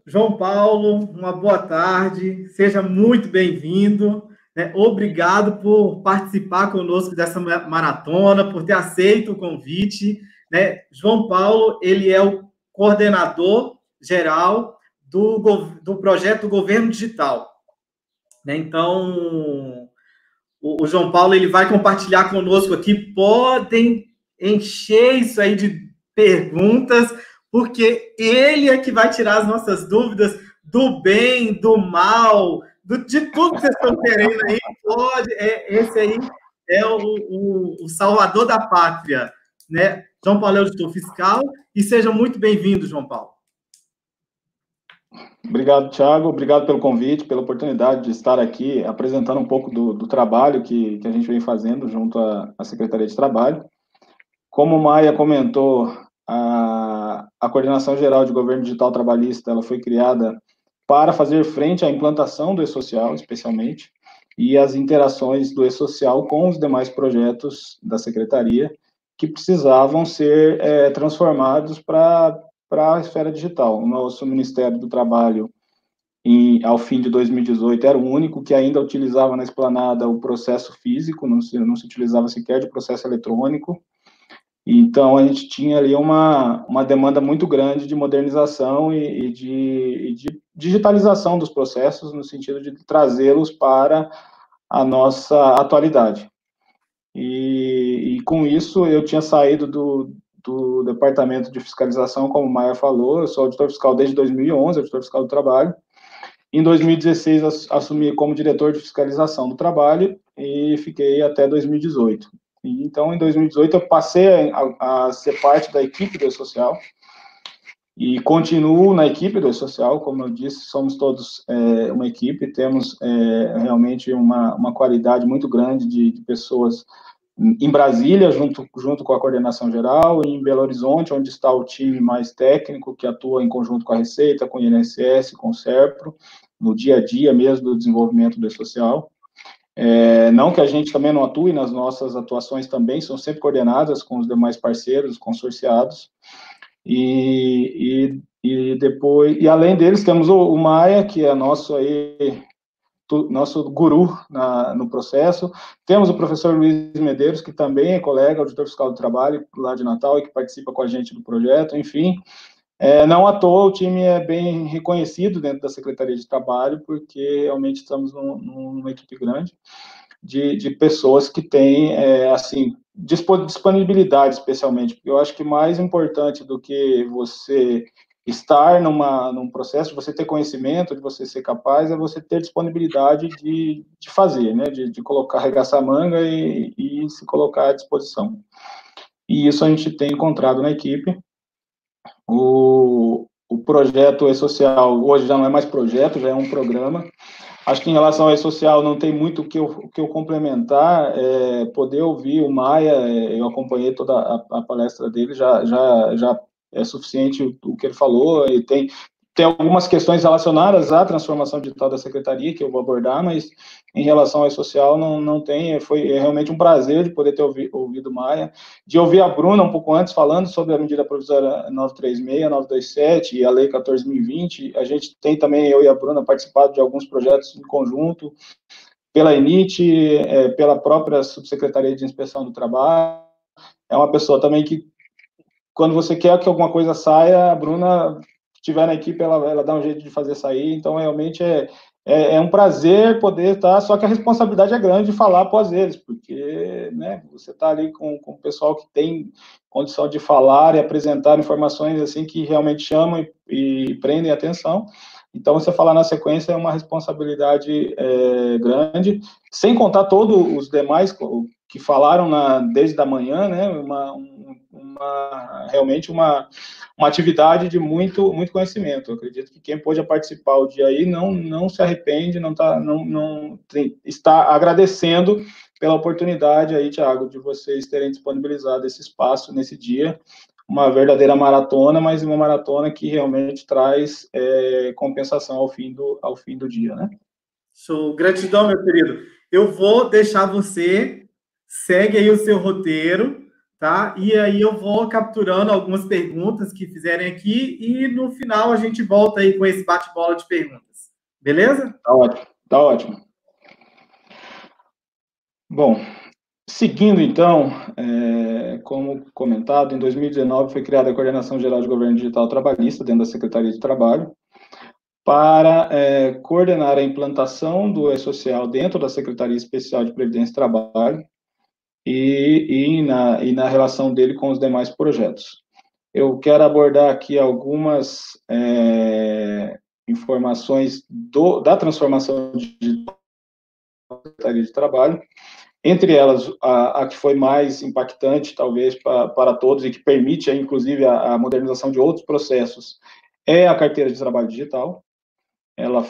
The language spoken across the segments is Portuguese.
João Paulo, uma boa tarde, seja muito bem-vindo, né? Obrigado por participar conosco dessa maratona, por ter aceito o convite, né? João Paulo, ele é o coordenador geral do projeto Governo Digital, né? Então, o João Paulo ele vai compartilhar conosco aqui, podem encher isso aí de perguntas, porque ele é que vai tirar as nossas dúvidas do bem, do mal, de tudo que vocês estão querendo aí, esse aí é o salvador da pátria, né? João Paulo é o auditor fiscal, e seja muito bem-vindo, João Paulo. Obrigado, Thiago. Obrigado pelo convite, pela oportunidade de estar aqui apresentando um pouco do trabalho que a gente vem fazendo junto à Secretaria de Trabalho. Como o Maia comentou, a Coordenação Geral de Governo Digital Trabalhista ela foi criada para fazer frente à implantação do e-social, especialmente, e as interações do e-social com os demais projetos da Secretaria que precisavam ser transformados para a esfera digital. O nosso Ministério do Trabalho, ao fim de 2018, era o único que ainda utilizava na esplanada o processo físico, não se utilizava sequer de processo eletrônico. Então, a gente tinha ali uma demanda muito grande de modernização e de digitalização dos processos, no sentido de trazê-los para a nossa atualidade. E com isso, eu tinha saído do Departamento de Fiscalização, como o Maia falou, eu sou auditor fiscal desde 2011, auditor fiscal do trabalho. Em 2016, assumi como diretor de fiscalização do trabalho e fiquei até 2018. Então, em 2018, eu passei a ser parte da equipe do E-Social e continuo na equipe do E-Social. Como eu disse, somos todos uma equipe, temos realmente uma qualidade muito grande de pessoas em Brasília, junto com a coordenação geral, e em Belo Horizonte, onde está o time mais técnico, que atua em conjunto com a Receita, com o INSS, com o SERPRO, no dia a dia mesmo do desenvolvimento do E-Social. Não que a gente também não atue, nas nossas atuações também são sempre coordenadas com os demais parceiros, consorciados, e além deles temos o Maia, que é nosso guru no processo. Temos o professor Luiz Medeiros, que também é colega, auditor fiscal do trabalho lá de Natal e que participa com a gente do projeto, enfim. Não à toa, o time é bem reconhecido dentro da Secretaria de Trabalho, porque realmente estamos numa equipe grande de pessoas que têm, assim, disponibilidade, especialmente, porque eu acho que mais importante do que você estar num processo, de você ter conhecimento, de você ser capaz, é você ter disponibilidade de fazer, né, de colocar, arregaçar a manga e se colocar à disposição. E isso a gente tem encontrado na equipe. O projeto E-Social hoje já não é mais projeto, já é um programa. Acho que em relação ao E-Social não tem muito o que eu complementar, poder ouvir o Maia, eu acompanhei toda a palestra dele, já é suficiente o que ele falou, e tem algumas questões relacionadas à transformação digital da Secretaria, que eu vou abordar, mas em relação ao E-Social não tem, foi realmente um prazer de poder ter ouvido o Maia, de ouvir a Bruna um pouco antes falando sobre a medida provisória 936, 927 e a lei 14.020, a gente tem também, eu e a Bruna, participado de alguns projetos em conjunto, pela ENIT, pela própria Subsecretaria de Inspeção do Trabalho, é uma pessoa também que, quando você quer que alguma coisa saia, a Bruna, se estiver na equipe, ela dá um jeito de fazer sair, então realmente é um prazer poder estar, só que a responsabilidade é grande de falar após eles, porque, né, você está ali com o pessoal que tem condição de falar e apresentar informações assim que realmente chamam e prendem atenção. Então, você falar na sequência é uma responsabilidade grande, sem contar todos os demais que falaram desde a manhã, né, realmente uma atividade de muito conhecimento. Eu acredito que quem pôde participar o dia aí não se arrepende, está agradecendo pela oportunidade aí, Thiago, de vocês terem disponibilizado esse espaço nesse dia, uma verdadeira maratona, mas uma maratona que realmente traz compensação ao fim do dia, né? Show. Gratidão, meu querido. Eu vou deixar você, segue aí o seu roteiro, tá? E aí eu vou capturando algumas perguntas que fizerem aqui e no final a gente volta aí com esse bate-bola de perguntas. Beleza? Tá ótimo, tá ótimo. Bom, seguindo então, como comentado, em 2019 foi criada a Coordenação Geral de Governo Digital Trabalhista dentro da Secretaria de Trabalho para coordenar a implantação do E-Social dentro da Secretaria Especial de Previdência e Trabalho e na relação dele com os demais projetos. Eu quero abordar aqui algumas informações da transformação digital da Secretaria de Trabalho, entre elas a que foi mais impactante, talvez, para todos e que permite, inclusive, a modernização de outros processos, é a carteira de trabalho digital. Ela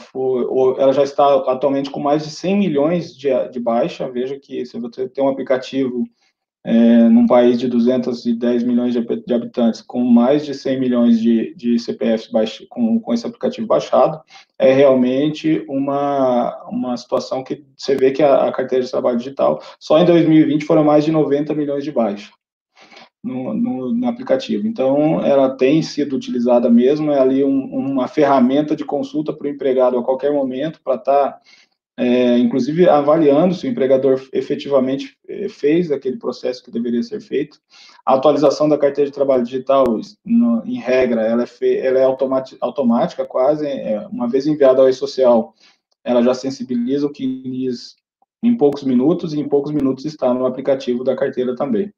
já está atualmente com mais de 100 milhões de baixa. Veja que se você tem um aplicativo num país de 210 milhões de habitantes, com mais de 100 milhões de CPFs com esse aplicativo baixado, é realmente uma situação que você vê que a carteira de trabalho digital, só em 2020 foram mais de 90 milhões de baixa no aplicativo. Então, ela tem sido utilizada mesmo, é ali uma ferramenta de consulta para o empregado a qualquer momento, para estar inclusive avaliando se o empregador efetivamente fez aquele processo que deveria ser feito. A atualização da carteira de trabalho digital, em regra, ela é automática quase, uma vez enviada ao E-Social, ela já sensibiliza o CNIS em poucos minutos, e em poucos minutos está no aplicativo da carteira também.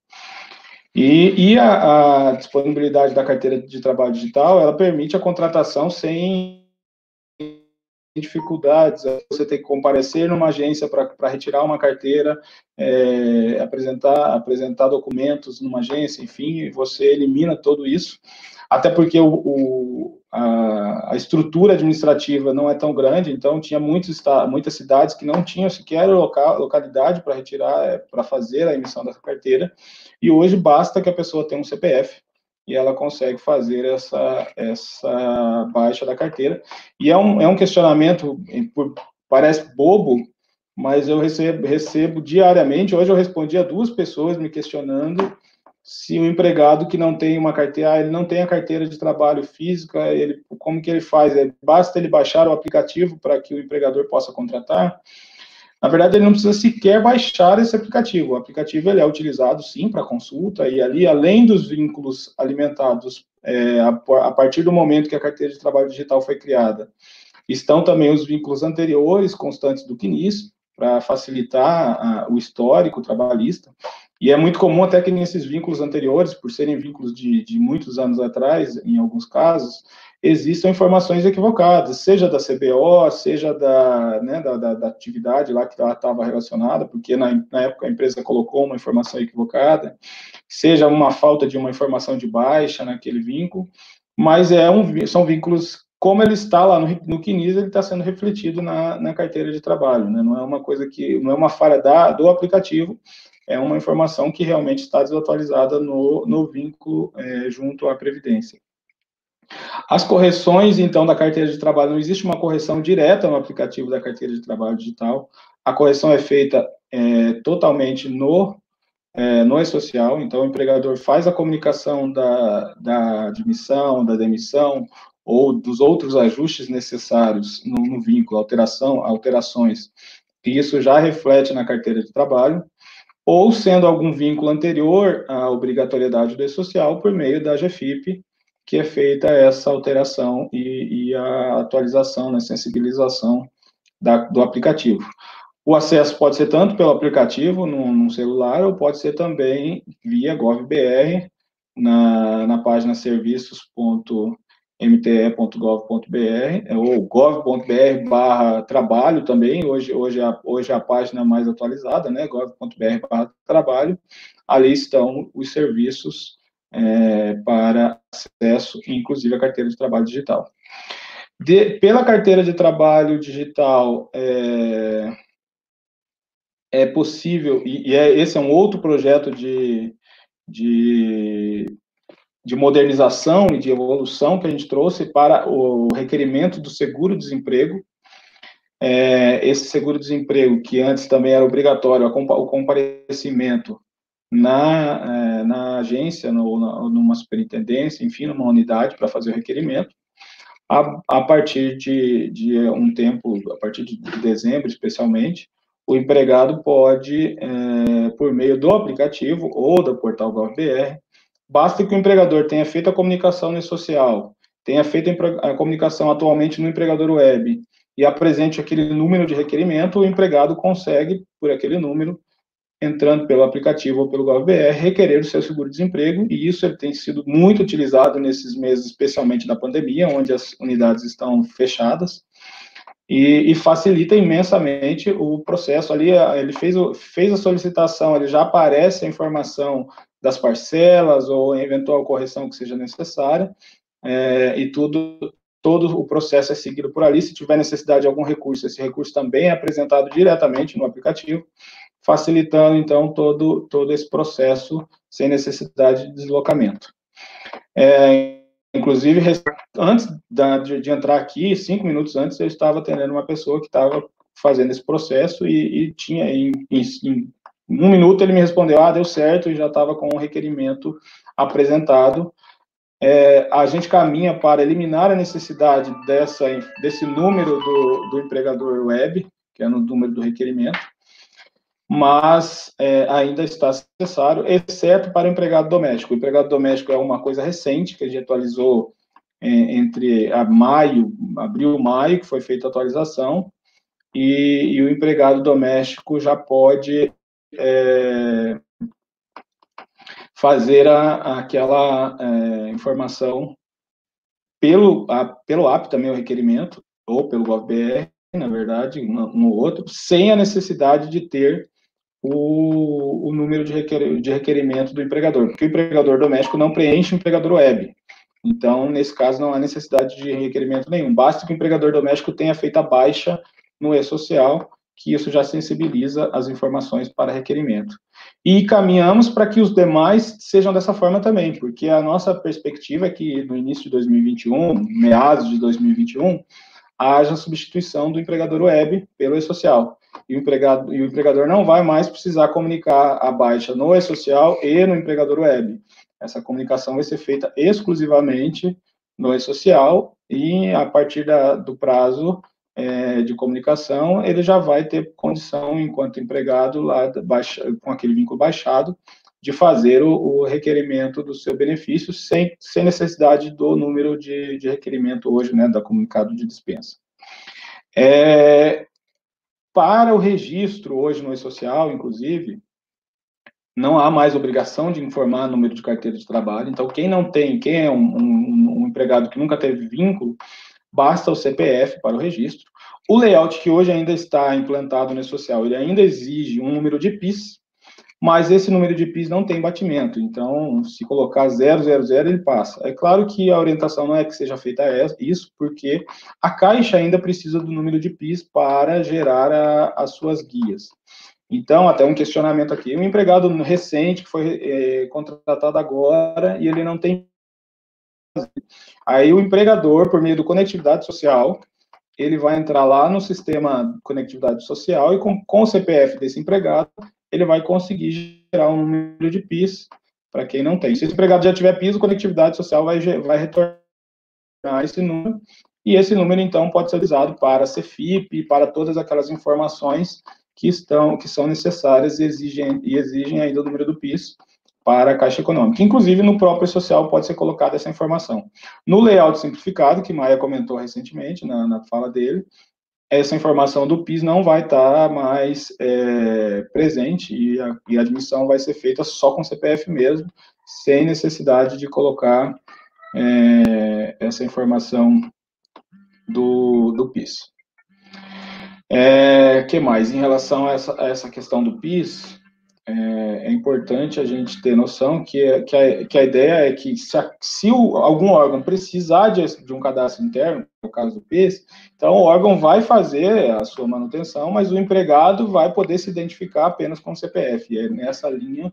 E a disponibilidade da carteira de trabalho digital, ela permite a contratação sem dificuldades, você tem que comparecer numa agência para retirar uma carteira, apresentar documentos numa agência, enfim, você elimina tudo isso, até porque a estrutura administrativa não é tão grande, então tinha muitas cidades que não tinham sequer localidade para retirar, para fazer a emissão dessa carteira, e hoje basta que a pessoa tenha um CPF, e ela consegue fazer essa baixa da carteira. E é um questionamento, parece bobo, mas eu recebo diariamente. Hoje eu respondi a 2 pessoas me questionando se o empregado que não tem uma carteira, ele não tem a carteira de trabalho física, como que ele faz? Basta ele baixar o aplicativo para que o empregador possa contratar? Na verdade, ele não precisa sequer baixar esse aplicativo. O aplicativo ele é utilizado, sim, para consulta, e ali, além dos vínculos alimentados, a partir do momento que a carteira de trabalho digital foi criada, estão também os vínculos anteriores, constantes do CNIS, para facilitar o histórico trabalhista. E é muito comum até que nesses vínculos anteriores, por serem vínculos de muitos anos atrás, em alguns casos, existam informações equivocadas, seja da CBO, seja da atividade lá que ela estava relacionada, porque na época a empresa colocou uma informação equivocada, seja uma falta de uma informação de baixa naquele vínculo, mas são vínculos, como ele está lá no CNIS, ele está sendo refletido na carteira de trabalho, né? Não é uma coisa não é uma falha do aplicativo, é uma informação que realmente está desatualizada no vínculo junto à Previdência. As correções, então, da carteira de trabalho, não existe uma correção direta no aplicativo da carteira de trabalho digital, a correção é feita totalmente no E-Social, então o empregador faz a comunicação da admissão, da demissão, ou dos outros ajustes necessários no vínculo, alterações, e isso já reflete na carteira de trabalho, ou sendo algum vínculo anterior à obrigatoriedade do E-Social, por meio da GFIP, que é feita essa alteração e a atualização, né, sensibilização do aplicativo. O acesso pode ser tanto pelo aplicativo, num celular, ou pode ser também via GovBR, na página serviços.mte.gov.br, ou gov.br/trabalho também, hoje a página mais atualizada, né, gov.br/trabalho, ali estão os serviços para acesso, inclusive a carteira de trabalho digital. Pela carteira de trabalho digital, é possível, esse é um outro projeto de modernização e de evolução que a gente trouxe para o requerimento do seguro-desemprego. Esse seguro-desemprego, que antes também era obrigatório o comparecimento na agência, numa superintendência, enfim, numa unidade para fazer o requerimento. A partir de um tempo, a partir de dezembro, especialmente, o empregado pode, por meio do aplicativo ou do portal GovBR, basta que o empregador tenha feito a comunicação no social, tenha feito a comunicação atualmente no empregador web e apresente aquele número de requerimento, o empregado consegue, por aquele número, entrando pelo aplicativo ou pelo GovBR, requerer o seu seguro-desemprego, e isso ele tem sido muito utilizado nesses meses, especialmente da pandemia, onde as unidades estão fechadas, e facilita imensamente o processo ali. Ele fez a solicitação, ele já aparece a informação das parcelas ou eventual correção que seja necessária, e todo o processo é seguido por ali. Se tiver necessidade de algum recurso, esse recurso também é apresentado diretamente no aplicativo, facilitando, então, todo esse processo sem necessidade de deslocamento. Inclusive, antes de entrar aqui, 5 minutos antes, eu estava atendendo uma pessoa que estava fazendo esse processo e tinha, em 1 minuto, ele me respondeu, deu certo, e já estava com o requerimento apresentado. A gente caminha para eliminar a necessidade desse número do empregador web, que é no número do requerimento, mas ainda está necessário, exceto para o empregado doméstico. O empregado doméstico é uma coisa recente, que a gente atualizou entre abril e maio, que foi feita a atualização, e o empregado doméstico já pode fazer aquela informação pelo app também, o requerimento, ou pelo GovBR, na verdade, um ou outro, sem a necessidade de ter o número de requerimento do empregador, porque o empregador doméstico não preenche o empregador web. Então, nesse caso, não há necessidade de requerimento nenhum. Basta que o empregador doméstico tenha feito a baixa no e-social, que isso já sensibiliza as informações para requerimento. E caminhamos para que os demais sejam dessa forma também, porque a nossa perspectiva é que no início de 2021, meados de 2021, haja substituição do empregador web pelo e-social. E o empregador não vai mais precisar comunicar a baixa no e-social e no empregador web. Essa comunicação vai ser feita exclusivamente no e-social, e a partir do prazo de comunicação, ele já vai ter condição, enquanto empregado, lá com aquele vínculo baixado, de fazer o requerimento do seu benefício sem necessidade do número de requerimento hoje, da comunicado de dispensa. Para o registro hoje no e-social, inclusive, não há mais obrigação de informar número de carteira de trabalho. Então, quem é um empregado que nunca teve vínculo, basta o CPF para o registro. O layout que hoje ainda está implantado no e-social, ele ainda exige um número de PIS, mas esse número de PIS não tem batimento. Então, se colocar 000, ele passa. É claro que a orientação não é que seja feita isso, porque a Caixa ainda precisa do número de PIS para gerar as suas guias. Então, até um questionamento aqui, um empregado recente que foi contratado agora e ele não tem. Aí o empregador, por meio do Conectividade Social, ele vai entrar lá no sistema Conectividade Social e com o CPF desse empregado, ele vai conseguir gerar um número de PIS para quem não tem. Se esse empregado já tiver PIS, o Conectividade Social vai retornar esse número, e esse número, então, pode ser usado para CFIP, para todas aquelas informações que são necessárias e exigem ainda o número do PIS para a Caixa Econômica. Inclusive, no próprio social pode ser colocada essa informação. No layout simplificado, que Maia comentou recentemente, na fala dele, essa informação do PIS não vai estar mais presente, e a admissão vai ser feita só com CPF mesmo, sem necessidade de colocar essa informação do PIS. Que mais? Em relação a essa questão do PIS, é importante a gente ter noção que a ideia é que se algum órgão precisar de um cadastro interno, no caso do PIS, então o órgão vai fazer a sua manutenção, mas o empregado vai poder se identificar apenas com o CPF. É nessa linha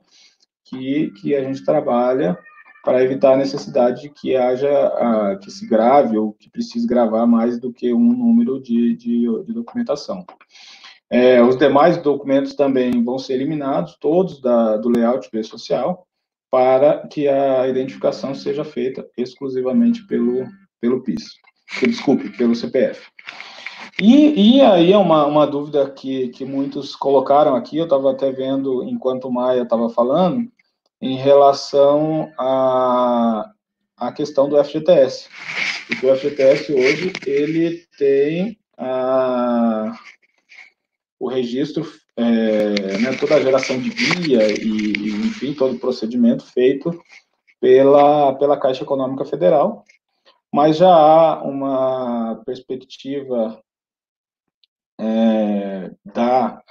que a gente trabalha para evitar a necessidade de que que se grave ou que precise gravar mais do que um número de documentação. Os demais documentos também vão ser eliminados, todos do layout do e-social, para que a identificação seja feita exclusivamente pelo PIS. Desculpe, pelo CPF. E aí é uma dúvida que muitos colocaram aqui, eu estava até vendo enquanto o Maia estava falando, em relação à questão do FGTS. Porque o FGTS hoje, ele tem o registro, toda a geração de guia e, enfim, todo o procedimento feito pela Caixa Econômica Federal, mas já há uma perspectiva da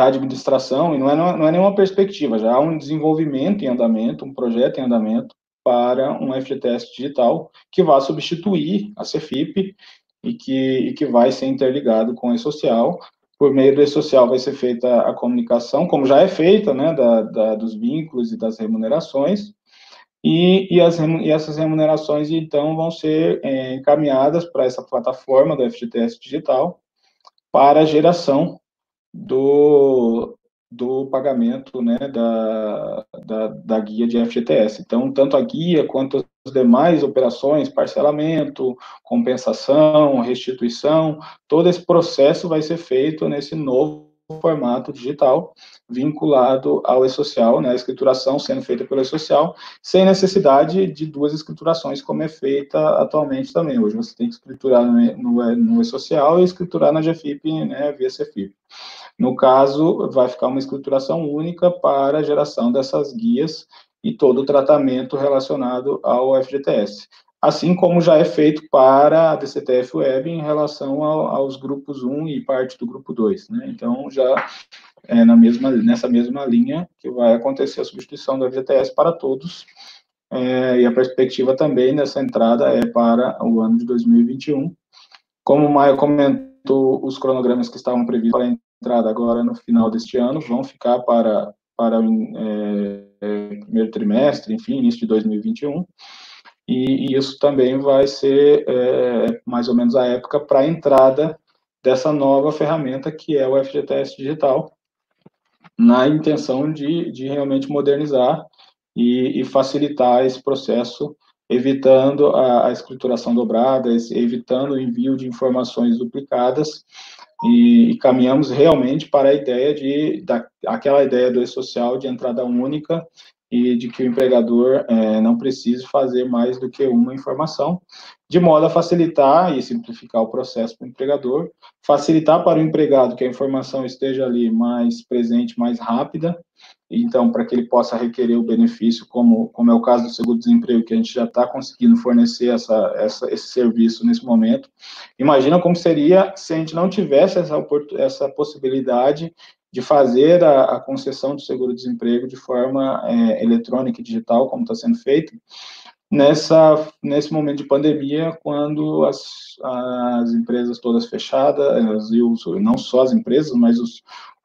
administração, e não é nenhuma perspectiva, já há um desenvolvimento em andamento, um projeto em andamento para um FGTS digital que vai substituir a CEFIP e que vai ser interligado com o e-social. Por meio do e-social vai ser feita a comunicação, como já é feita, né, dos vínculos e das remunerações, e essas remunerações, então, vão ser encaminhadas para essa plataforma do FGTS digital para a geração do pagamento, né, da guia de FGTS. Então, tanto a guia quanto as demais operações, parcelamento, compensação, restituição, todo esse processo vai ser feito nesse novo formato digital, vinculado ao e-social, né, a escrituração sendo feita pelo e-social, sem necessidade de duas escriturações, como é feita atualmente também. Hoje você tem que escriturar no e-social e escriturar na GFIP, né, via CEFIP. No caso, vai ficar uma escrituração única para a geração dessas guias e todo o tratamento relacionado ao FGTS. Assim como já é feito para a DCTF Web em relação aos grupos 1 e parte do grupo 2, né? Então, já é nessa mesma linha que vai acontecer a substituição do FGTS para todos, e a perspectiva também nessa entrada é para o ano de 2021. Como o Maia comentou, os cronogramas que estavam previstos para a entrada agora no final deste ano vão ficar para o primeiro trimestre, enfim, início de 2021, e isso também vai ser mais ou menos a época para a entrada dessa nova ferramenta que é o FGTS digital, na intenção de realmente modernizar e facilitar esse processo, evitando a escrituração dobrada, evitando o envio de informações duplicadas, e caminhamos realmente para a ideia aquela ideia do e-social de entrada única e de que o empregador não precise fazer mais do que uma informação, de modo a facilitar e simplificar o processo para o empregador, facilitar para o empregado que a informação esteja ali mais presente, mais rápida, então, para que ele possa requerer o benefício, como é o caso do seguro-desemprego, que a gente já está conseguindo fornecer esse serviço nesse momento. Imagina como seria se a gente não tivesse essa possibilidade de fazer a concessão do seguro-desemprego de forma eletrônica e digital, como está sendo feito, nesse momento de pandemia, quando as empresas todas fechadas, e não só as empresas, mas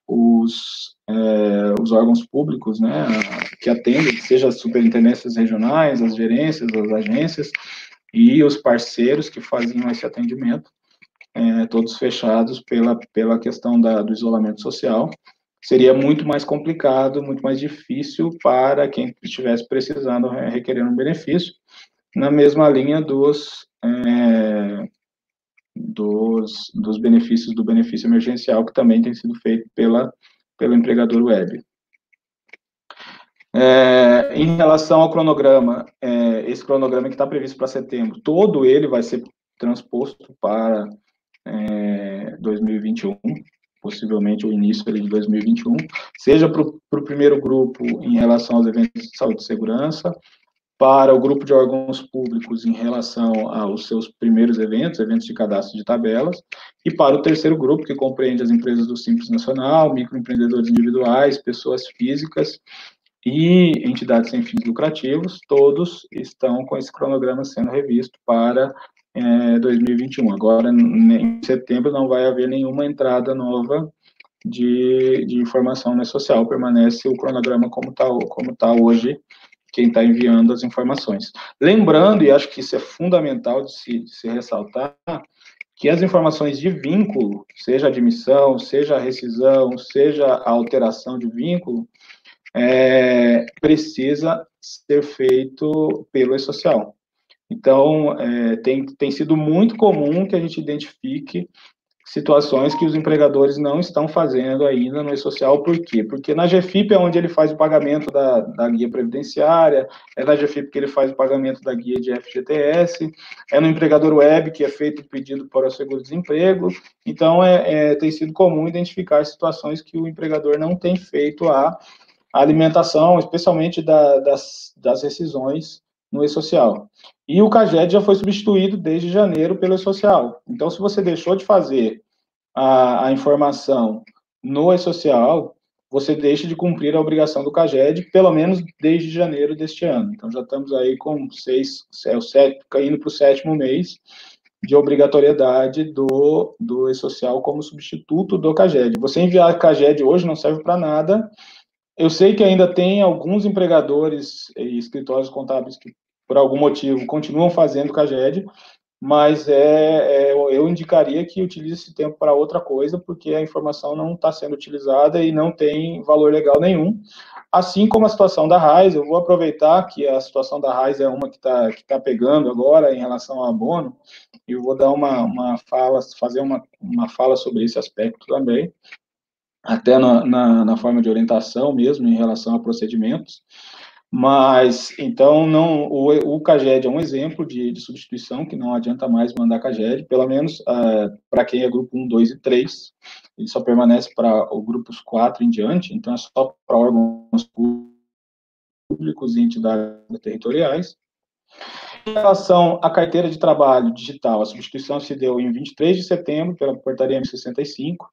os órgãos públicos, né, que atendem, seja as superintendências regionais, as gerências, as agências, e os parceiros que faziam esse atendimento, todos fechados pela questão do isolamento social. Seria muito mais complicado, muito mais difícil para quem estivesse precisando, requerendo um benefício, na mesma linha dos benefícios do benefício emergencial, que também tem sido feito pelo empregador web. Em relação ao cronograma, esse cronograma que está previsto para setembro, todo ele vai ser transposto para 2021, possivelmente o início de 2021, seja para o primeiro grupo em relação aos eventos de saúde e segurança, para o grupo de órgãos públicos em relação aos seus primeiros eventos de cadastro de tabelas, e para o terceiro grupo, que compreende as empresas do Simples Nacional, microempreendedores individuais, pessoas físicas e entidades sem fins lucrativos, todos estão com esse cronograma sendo revisto para 2021. Agora, em setembro, não vai haver nenhuma entrada nova de informação no social, permanece o cronograma como tá hoje, quem está enviando as informações. Lembrando, e acho que isso é fundamental de se ressaltar, que as informações de vínculo, seja admissão, seja rescisão, seja a alteração de vínculo, precisa ser feito pelo e-social. Então, tem sido muito comum que a gente identifique situações que os empregadores não estão fazendo ainda no e-social. Por quê? Porque na GFIP é onde ele faz o pagamento da guia previdenciária, é na GFIP que ele faz o pagamento da guia de FGTS, é no empregador web que é feito o pedido para o seguro-desemprego. Então, tem sido comum identificar situações que o empregador não tem feito a alimentação, especialmente das rescisões no e-social. E o CAGED já foi substituído desde janeiro pelo e-social. Então, se você deixou de fazer a informação no e-social, você deixa de cumprir a obrigação do CAGED, pelo menos desde janeiro deste ano. Então, já estamos aí com indo para o 7º mês de obrigatoriedade do e-social como substituto do CAGED. Você enviar CAGED hoje não serve para nada. Eu sei que ainda tem alguns empregadores e escritórios contábeis que, por algum motivo, continuam fazendo CAGED, mas eu indicaria que utilize esse tempo para outra coisa, porque a informação não está sendo utilizada e não tem valor legal nenhum. Assim como a situação da RAIS, eu vou aproveitar que a situação da RAIS é uma que tá pegando agora em relação ao abono, e eu vou dar fazer uma fala sobre esse aspecto também, até na forma de orientação mesmo, em relação a procedimentos. Mas, então, o CAGED é um exemplo de substituição, que não adianta mais mandar CAGED, pelo menos para quem é grupo 1, 2 e 3, ele só permanece para os grupos 4 em diante, então é só para órgãos públicos e entidades territoriais. Em relação à carteira de trabalho digital, a substituição se deu em 23 de setembro, pela portaria 1065,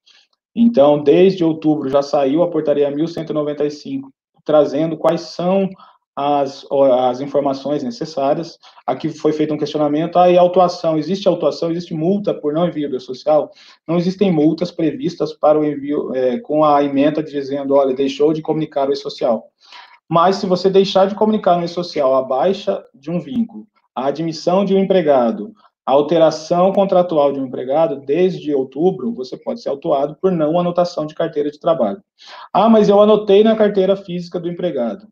então, desde outubro já saiu a portaria 1195, trazendo quais são as informações necessárias. Aqui foi feito um questionamento, e autuação, existe multa por não envio do e-social? Não existem multas previstas para o envio, com a ementa dizendo, olha, deixou de comunicar o e-social. Mas, se você deixar de comunicar no e-social a baixa de um vínculo, a admissão de um empregado, a alteração contratual de um empregado, desde outubro, você pode ser autuado por não anotação de carteira de trabalho. Ah, mas eu anotei na carteira física do empregado.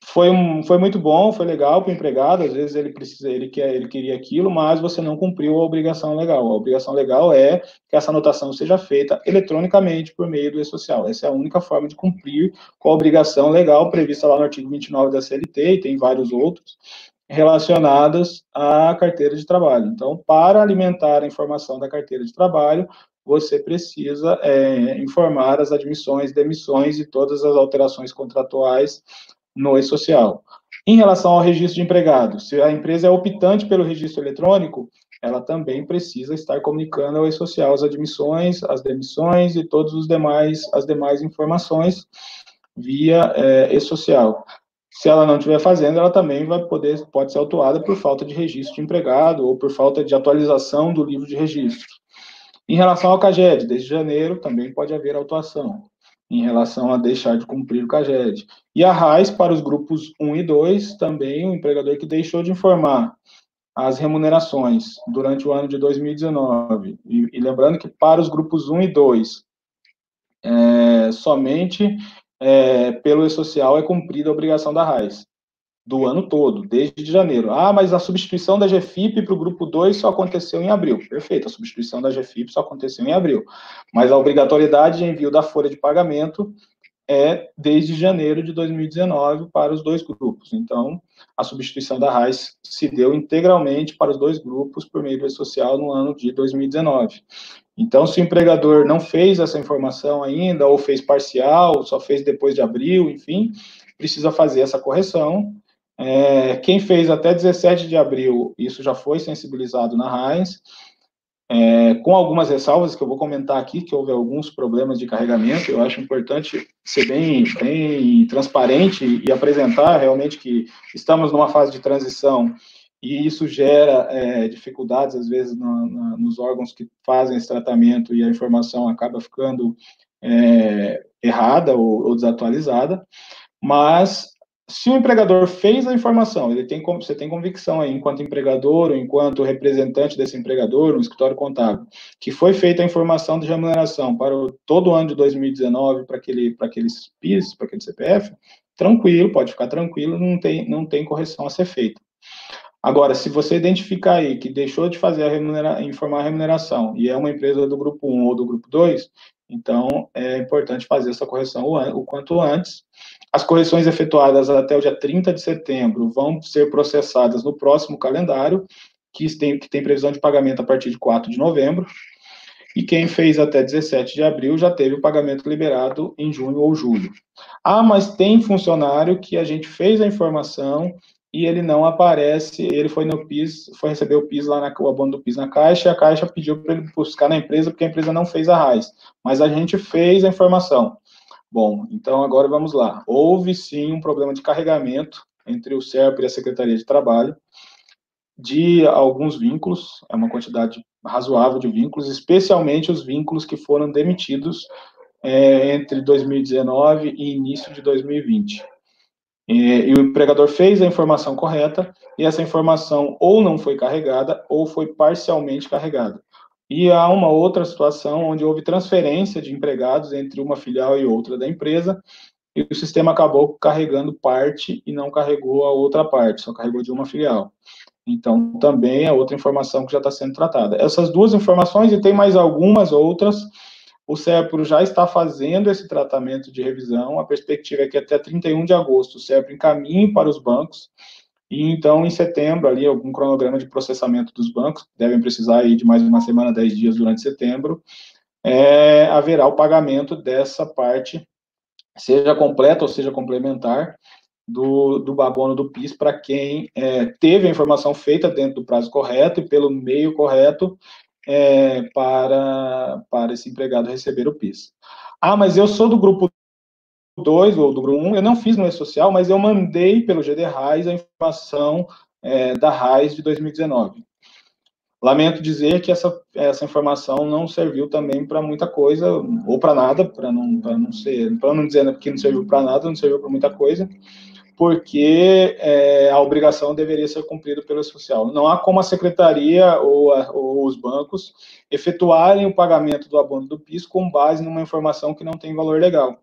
Foi muito bom, foi legal para o empregado, às vezes ele queria aquilo, mas você não cumpriu a obrigação legal. A obrigação legal é que essa anotação seja feita eletronicamente por meio do e-social. Essa é a única forma de cumprir com a obrigação legal prevista lá no artigo 29 da CLT, e tem vários outros, relacionadas à carteira de trabalho. Então, para alimentar a informação da carteira de trabalho, você precisa informar as admissões, demissões e todas as alterações contratuais no e-social. Em relação ao registro de empregados, se a empresa é optante pelo registro eletrônico, ela também precisa estar comunicando ao e-social as admissões, as demissões e as demais informações via e-social. Se ela não estiver fazendo, ela também pode ser autuada por falta de registro de empregado ou por falta de atualização do livro de registro. Em relação ao CAGED, desde janeiro também pode haver autuação em relação a deixar de cumprir o CAGED. E a RAIS, para os grupos 1 e 2, também o empregador que deixou de informar as remunerações durante o ano de 2019. E lembrando que para os grupos 1 e 2, somente pelo e-social é cumprida a obrigação da RAIS, do ano todo, desde janeiro. Ah, mas a substituição da GFIP para o grupo 2 só aconteceu em abril. Perfeito, a substituição da GFIP só aconteceu em abril. Mas a obrigatoriedade de envio da folha de pagamento é desde janeiro de 2019 para os dois grupos. Então, a substituição da RAIS se deu integralmente para os dois grupos por meio do e-social no ano de 2019. Então, se o empregador não fez essa informação ainda, ou fez parcial, só fez depois de abril, enfim, precisa fazer essa correção. Quem fez até 17 de abril, isso já foi sensibilizado na RAIS, com algumas ressalvas que eu vou comentar aqui, que houve alguns problemas de carregamento. Eu acho importante ser bem transparente e apresentar realmente que estamos numa fase de transição e isso gera dificuldades, às vezes, nos órgãos que fazem esse tratamento e a informação acaba ficando errada ou desatualizada, mas se o empregador fez a informação, você tem convicção aí, enquanto empregador ou enquanto representante desse empregador, no escritório contábil, que foi feita a informação de remuneração para todo o ano de 2019 para aqueles PIS, para aquele CPF, tranquilo, pode ficar tranquilo, não tem correção a ser feita. Agora, se você identificar aí que deixou de fazer informar a remuneração e é uma empresa do grupo 1 ou do grupo 2, então é importante fazer essa correção o quanto antes. As correções efetuadas até o dia 30 de setembro vão ser processadas no próximo calendário, que tem previsão de pagamento a partir de 4 de novembro, e quem fez até 17 de abril já teve o pagamento liberado em junho ou julho. Ah, mas tem funcionário que a gente fez a informação e ele não aparece, ele foi no PIS, foi receber o PIS o abono do PIS na Caixa, e a Caixa pediu para ele buscar na empresa, porque a empresa não fez a RAIS, mas a gente fez a informação. Bom, então agora vamos lá. Houve sim um problema de carregamento entre o SERPRO e a Secretaria de Trabalho, de alguns vínculos, é uma quantidade razoável de vínculos, especialmente os vínculos que foram demitidos entre 2019 e início de 2020. E o empregador fez a informação correta, e essa informação ou não foi carregada, ou foi parcialmente carregada. E há uma outra situação onde houve transferência de empregados entre uma filial e outra da empresa, e o sistema acabou carregando parte e não carregou a outra parte, só carregou de uma filial. Então, também é outra informação que já está sendo tratada. Essas duas informações, e tem mais algumas outras, o SERPRO já está fazendo esse tratamento de revisão, a perspectiva é que até 31 de agosto o SERPRO encaminhe para os bancos, e então, em setembro, ali, algum cronograma de processamento dos bancos, devem precisar aí de mais uma semana, 10 dias durante setembro, haverá o pagamento dessa parte, seja completa ou seja complementar, do abono do PIS para quem teve a informação feita dentro do prazo correto e pelo meio correto para esse empregado receber o PIS. Ah, mas eu sou do grupo 2 ou do grupo 1, eu não fiz no E-Social, mas eu mandei pelo GD RAIS a informação da RAIS de 2019. Lamento dizer que essa informação não serviu também para muita coisa, ou para nada, para não dizer que não serviu para nada, não serviu para muita coisa, porque a obrigação deveria ser cumprida pelo social. Não há como a secretaria ou os bancos efetuarem o pagamento do abono do PIS com base numa informação que não tem valor legal.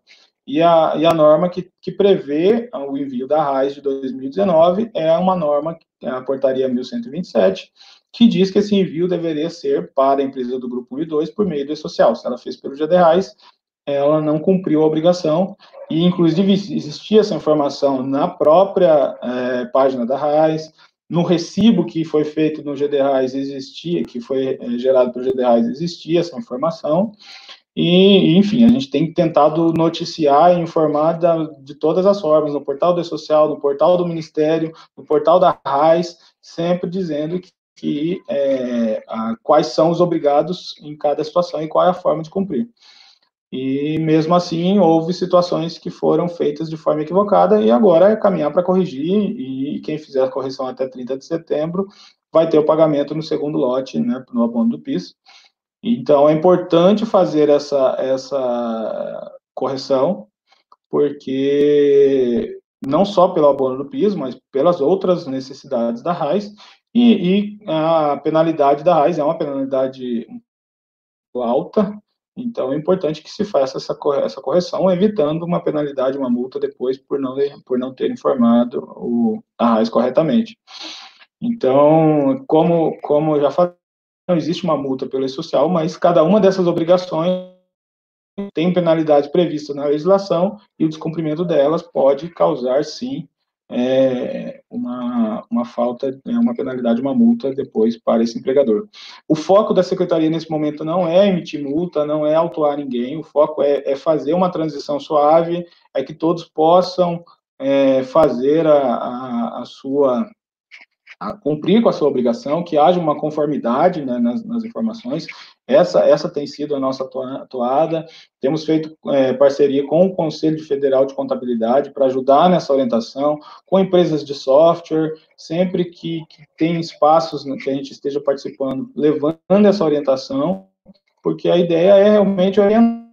E a norma que prevê o envio da RAIS de 2019 é uma norma, a portaria 1127, que diz que esse envio deveria ser para a empresa do grupo 1 e 2 por meio do E-Social. Se ela fez pelo GD RAIS, ela não cumpriu a obrigação, e inclusive existia essa informação na própria página da RAIS, no recibo que foi feito no GD RAIS existia, que foi gerado pelo GD RAIS, existia essa informação, e, enfim, a gente tem tentado noticiar e informar de todas as formas, no portal do E-Social, no portal do Ministério, no portal da RAIS, sempre dizendo quais são os obrigados em cada situação e qual é a forma de cumprir. E, mesmo assim, houve situações que foram feitas de forma equivocada, e agora é caminhar para corrigir, e quem fizer a correção até 30 de setembro vai ter o pagamento no segundo lote, né, no abono do PIS. Então, é importante fazer essa correção, porque não só pelo abono do PIS, mas pelas outras necessidades da RAIS, e a penalidade da RAIS é uma penalidade alta, então é importante que se faça essa correção, evitando uma penalidade, uma multa depois por não ter informado a RAIS corretamente. Então, como eu já falei, não existe uma multa pelo E-Social, mas cada uma dessas obrigações tem penalidades previstas na legislação, e o descumprimento delas pode causar, sim, uma falta, uma penalidade, uma multa depois para esse empregador. O foco da secretaria nesse momento não é emitir multa, não é autuar ninguém, o foco é fazer uma transição suave, é que todos possam fazer cumprir com a sua obrigação, que haja uma conformidade, né, nas informações. Essa tem sido a nossa atuada. Temos feito parceria com o Conselho Federal de Contabilidade para ajudar nessa orientação, com empresas de software, sempre que tem espaços que a gente esteja participando, levando essa orientação, porque a ideia é realmente orientar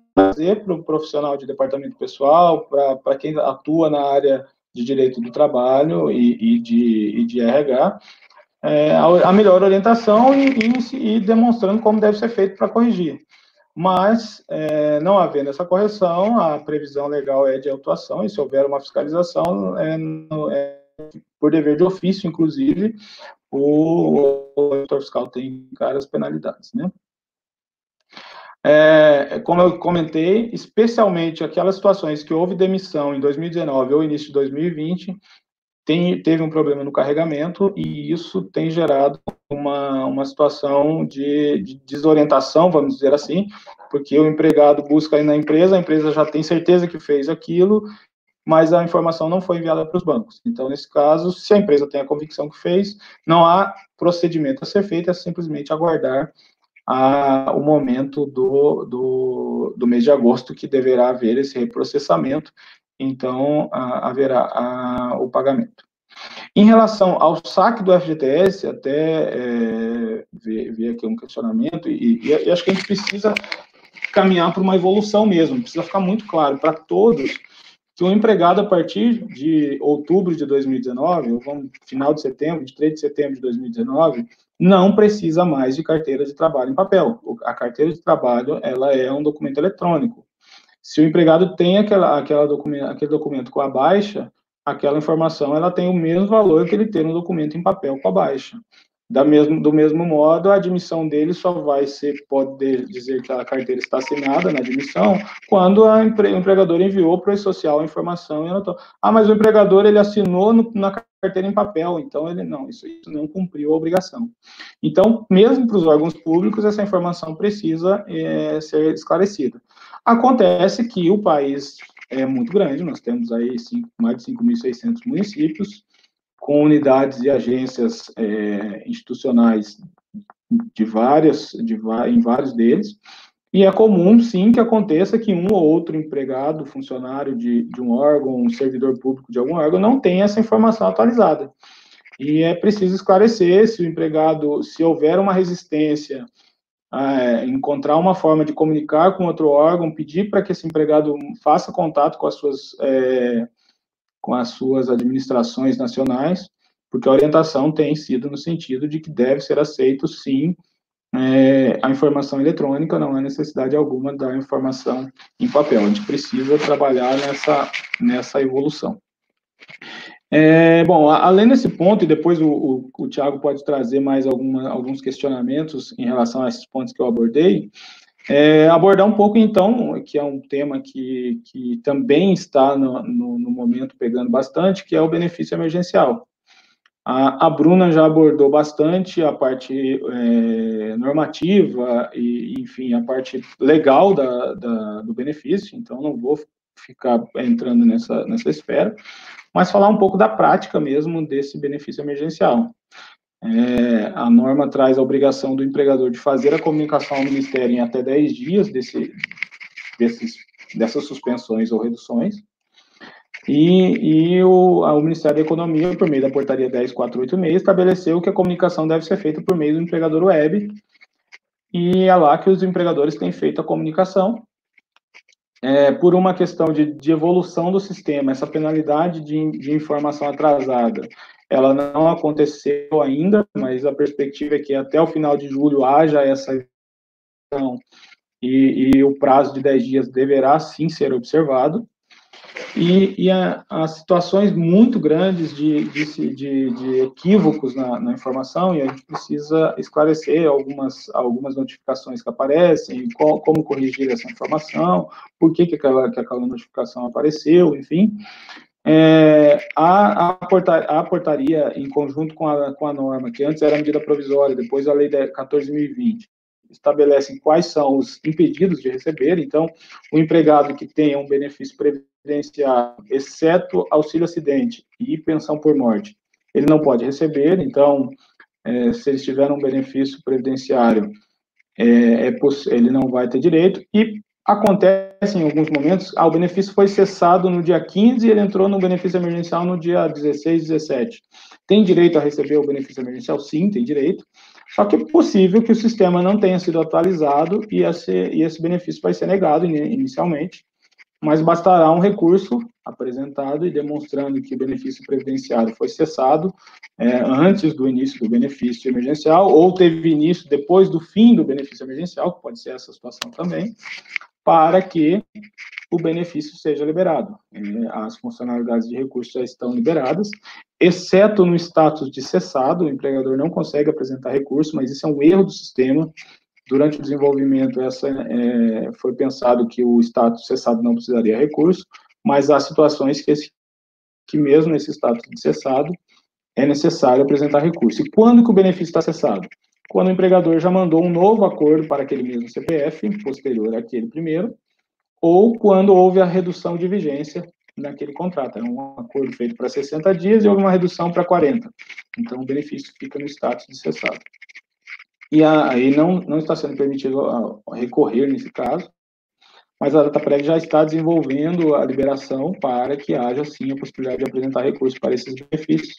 para o profissional de departamento pessoal, para quem atua na área de Direito do Trabalho e de RH, a melhor orientação e demonstrando como deve ser feito para corrigir. Mas, não havendo essa correção, a previsão legal é de autuação, e se houver uma fiscalização, por dever de ofício, inclusive, o auditor fiscal tem que ficar as penalidades, né? Como eu comentei, especialmente aquelas situações que houve demissão em 2019 ou início de 2020, teve um problema no carregamento, e isso tem gerado uma situação de desorientação, vamos dizer assim, porque o empregado busca ir na empresa, a empresa já tem certeza que fez aquilo, mas a informação não foi enviada para os bancos. Então, nesse caso, se a empresa tem a convicção que fez, não há procedimento a ser feito, é simplesmente aguardar o momento do mês de agosto, que deverá haver esse reprocessamento, então haverá o pagamento. Em relação ao saque do FGTS, até vi aqui um questionamento, e acho que a gente precisa caminhar para uma evolução mesmo, precisa ficar muito claro para todos que o empregado, a partir de outubro de 2019, ou final de setembro, de 3 de setembro de 2019, não precisa mais de carteira de trabalho em papel. A carteira de trabalho, ela é um documento eletrônico. Se o empregado tem aquele documento com a baixa, aquela informação ela tem o mesmo valor que ele ter um documento em papel com a baixa. Do mesmo modo, a admissão dele só vai poder dizer que a carteira está assinada na admissão quando o empregador enviou para o e-social a informação e anotou. Mas o empregador ele assinou na carteira em papel, então isso não cumpriu a obrigação. Então, mesmo para os órgãos públicos, essa informação precisa ser esclarecida. Acontece que o país é muito grande, nós temos aí mais de 5.600 municípios, com unidades e agências institucionais em vários deles, e é comum, sim, que aconteça que um ou outro empregado, funcionário de um órgão, um servidor público de algum órgão, não tenha essa informação atualizada. E é preciso esclarecer se o empregado, se houver uma resistência, encontrar uma forma de comunicar com outro órgão, pedir para que esse empregado faça contato com as suas administrações nacionais, porque a orientação tem sido no sentido de que deve ser aceito, sim, a informação eletrônica, não há necessidade alguma da informação em papel. A gente precisa trabalhar nessa evolução. Bom, além desse ponto, e depois o Thiago pode trazer mais alguns questionamentos em relação a esses pontos que eu abordei, abordar um pouco, então, que é um tema que também está no momento pegando bastante, que é o benefício emergencial. A Bruna já abordou bastante a parte normativa e, enfim, a parte legal do benefício, então não vou ficar entrando nessa esfera, mas falar um pouco da prática mesmo desse benefício emergencial. A norma traz a obrigação do empregador de fazer a comunicação ao Ministério em até 10 dias dessas suspensões ou reduções, e o Ministério da Economia, por meio da portaria 10.486, estabeleceu que a comunicação deve ser feita por meio do empregador web, e é lá que os empregadores têm feito a comunicação. Por uma questão de evolução do sistema, essa penalidade de informação atrasada, ela não aconteceu ainda, mas a perspectiva é que até o final de julho haja essa evolução, e o prazo de 10 dias deverá sim ser observado. E as situações muito grandes de equívocos na informação, e a gente precisa esclarecer algumas notificações que aparecem, como corrigir essa informação, por que aquela notificação apareceu, enfim. A portaria, em conjunto com a norma, que antes era medida provisória, depois a lei 14.020, estabelecem quais são os impedidos de receber. Então, o empregado que tenha um benefício previdenciário, exceto auxílio acidente e pensão por morte, ele não pode receber. Então, se ele tiver um benefício previdenciário, ele não vai ter direito. E acontece em alguns momentos, o benefício foi cessado no dia 15 e ele entrou no benefício emergencial no dia 16, 17. Tem direito a receber o benefício emergencial? Sim, tem direito. Só que é possível que o sistema não tenha sido atualizado e esse benefício vai ser negado inicialmente, mas bastará um recurso apresentado e demonstrando que o benefício previdenciário foi cessado antes do início do benefício emergencial, ou teve início depois do fim do benefício emergencial, que pode ser essa situação também, para que o benefício seja liberado. As funcionalidades de recurso já estão liberadas, exceto no status de cessado, o empregador não consegue apresentar recurso, mas isso é um erro do sistema. Durante o desenvolvimento, foi pensado que o status cessado não precisaria recurso, mas há situações que mesmo nesse status de cessado, é necessário apresentar recurso. E quando que o benefício está cessado? Quando o empregador já mandou um novo acordo para aquele mesmo CPF, posterior àquele primeiro, ou quando houve a redução de vigência naquele contrato. É um acordo feito para 60 dias e houve uma redução para 40. Então, o benefício fica no status de cessado. E aí não está sendo permitido recorrer nesse caso, mas a DataPrev já está desenvolvendo a liberação para que haja, sim, a possibilidade de apresentar recursos para esses benefícios,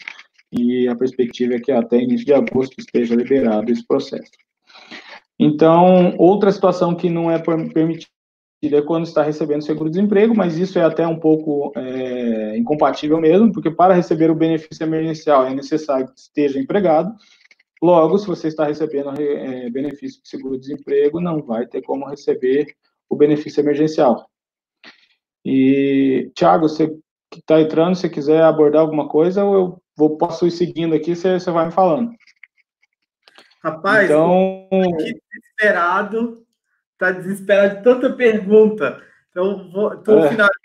e a perspectiva é que até início de agosto esteja liberado esse processo. Então, outra situação que não é permitida é quando está recebendo seguro-desemprego, mas isso é até um pouco incompatível mesmo, porque para receber o benefício emergencial é necessário que esteja empregado. Logo, se você está recebendo benefício de seguro-desemprego, não vai ter como receber o benefício emergencial. E, Thiago, você que está entrando, se quiser abordar alguma coisa, eu posso ir seguindo aqui, você vai me falando. Rapaz, então, aqui desesperado de tanta pergunta. Então, estou finalizando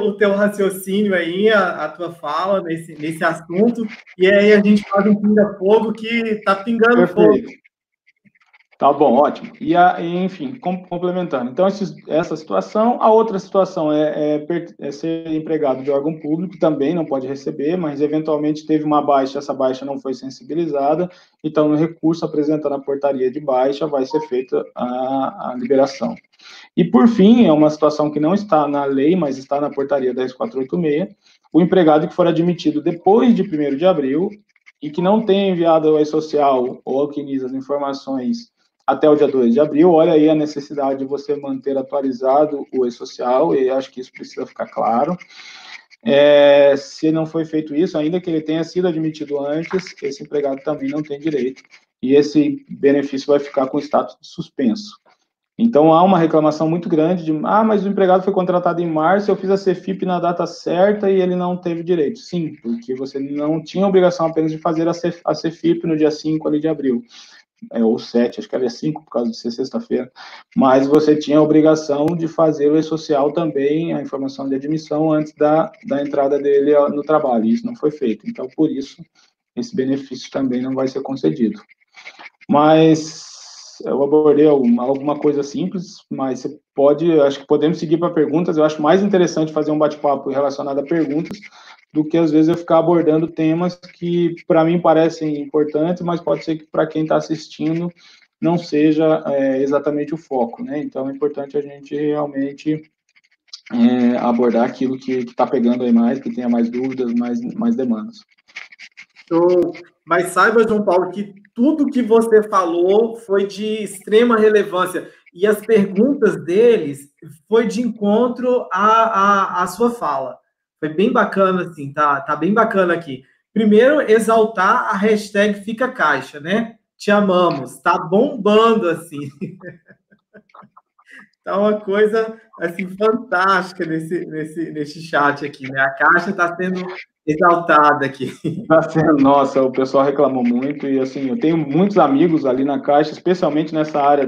o teu raciocínio aí, a tua fala nesse assunto, e aí a gente faz um pinga-fogo que está pingando perfeito. fogo. Tá bom, ótimo. E enfim, complementando. Então, essa situação. A outra situação é ser empregado de órgão público, também não pode receber, mas eventualmente teve uma baixa, essa baixa não foi sensibilizada, então no recurso apresentado na portaria de baixa vai ser feita a liberação. E, por fim, é uma situação que não está na lei, mas está na portaria 10486, o empregado que for admitido depois de 1º de abril e que não tenha enviado ao E-Social ou ao CNIS as informações até o dia 2 de abril, olha aí a necessidade de você manter atualizado o E-Social, e acho que isso precisa ficar claro. Se não foi feito isso, ainda que ele tenha sido admitido antes, esse empregado também não tem direito, e esse benefício vai ficar com status de suspenso. Então, há uma reclamação muito grande de, mas o empregado foi contratado em março, eu fiz a CFIP na data certa e ele não teve direito. Sim, porque você não tinha obrigação apenas de fazer a CFIP no dia 5 ali de abril. Ou 7, acho que era 5, por causa de ser sexta-feira, mas você tinha a obrigação de fazer o E-Social também, a informação de admissão, antes da entrada dele no trabalho, e isso não foi feito, então, por isso, esse benefício também não vai ser concedido. Mas eu abordei alguma coisa simples, mas você acho que podemos seguir para perguntas, eu acho mais interessante fazer um bate-papo relacionado a perguntas, do que, às vezes, eu ficar abordando temas que, para mim, parecem importantes, mas pode ser que, para quem está assistindo, não seja exatamente o foco, né? Então, é importante a gente realmente abordar aquilo que está pegando aí mais, que tenha mais dúvidas, mais demandas. Mas saiba, João Paulo, que tudo que você falou foi de extrema relevância, e as perguntas deles foi de encontro à sua fala. Foi bem bacana, assim, tá bem bacana aqui. Primeiro, exaltar a hashtag Fica Caixa, né? Te amamos, tá bombando, assim. Tá uma coisa, assim, fantástica nesse chat aqui, né? A Caixa está sendo exaltada aqui. Nossa, o pessoal reclamou muito, e assim, eu tenho muitos amigos ali na Caixa, especialmente nessa área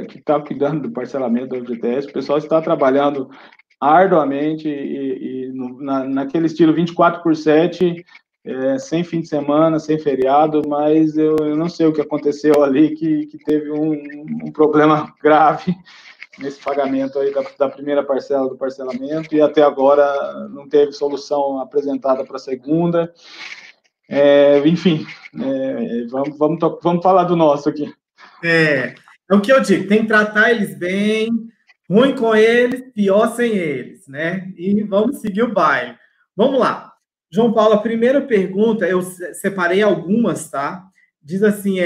que está cuidando do parcelamento do FGTS, o pessoal está trabalhando arduamente e naquele estilo 24/7, sem fim de semana, sem feriado, mas eu não sei o que aconteceu ali, que teve um problema grave nesse pagamento aí da primeira parcela do parcelamento, e até agora não teve solução apresentada para a segunda. Enfim, vamos falar do nosso aqui. É o que eu digo, tem que tratar eles bem, ruim com eles, pior sem eles, né? E vamos seguir o baile. Vamos lá. João Paulo, a primeira pergunta, eu separei algumas, tá? Diz assim,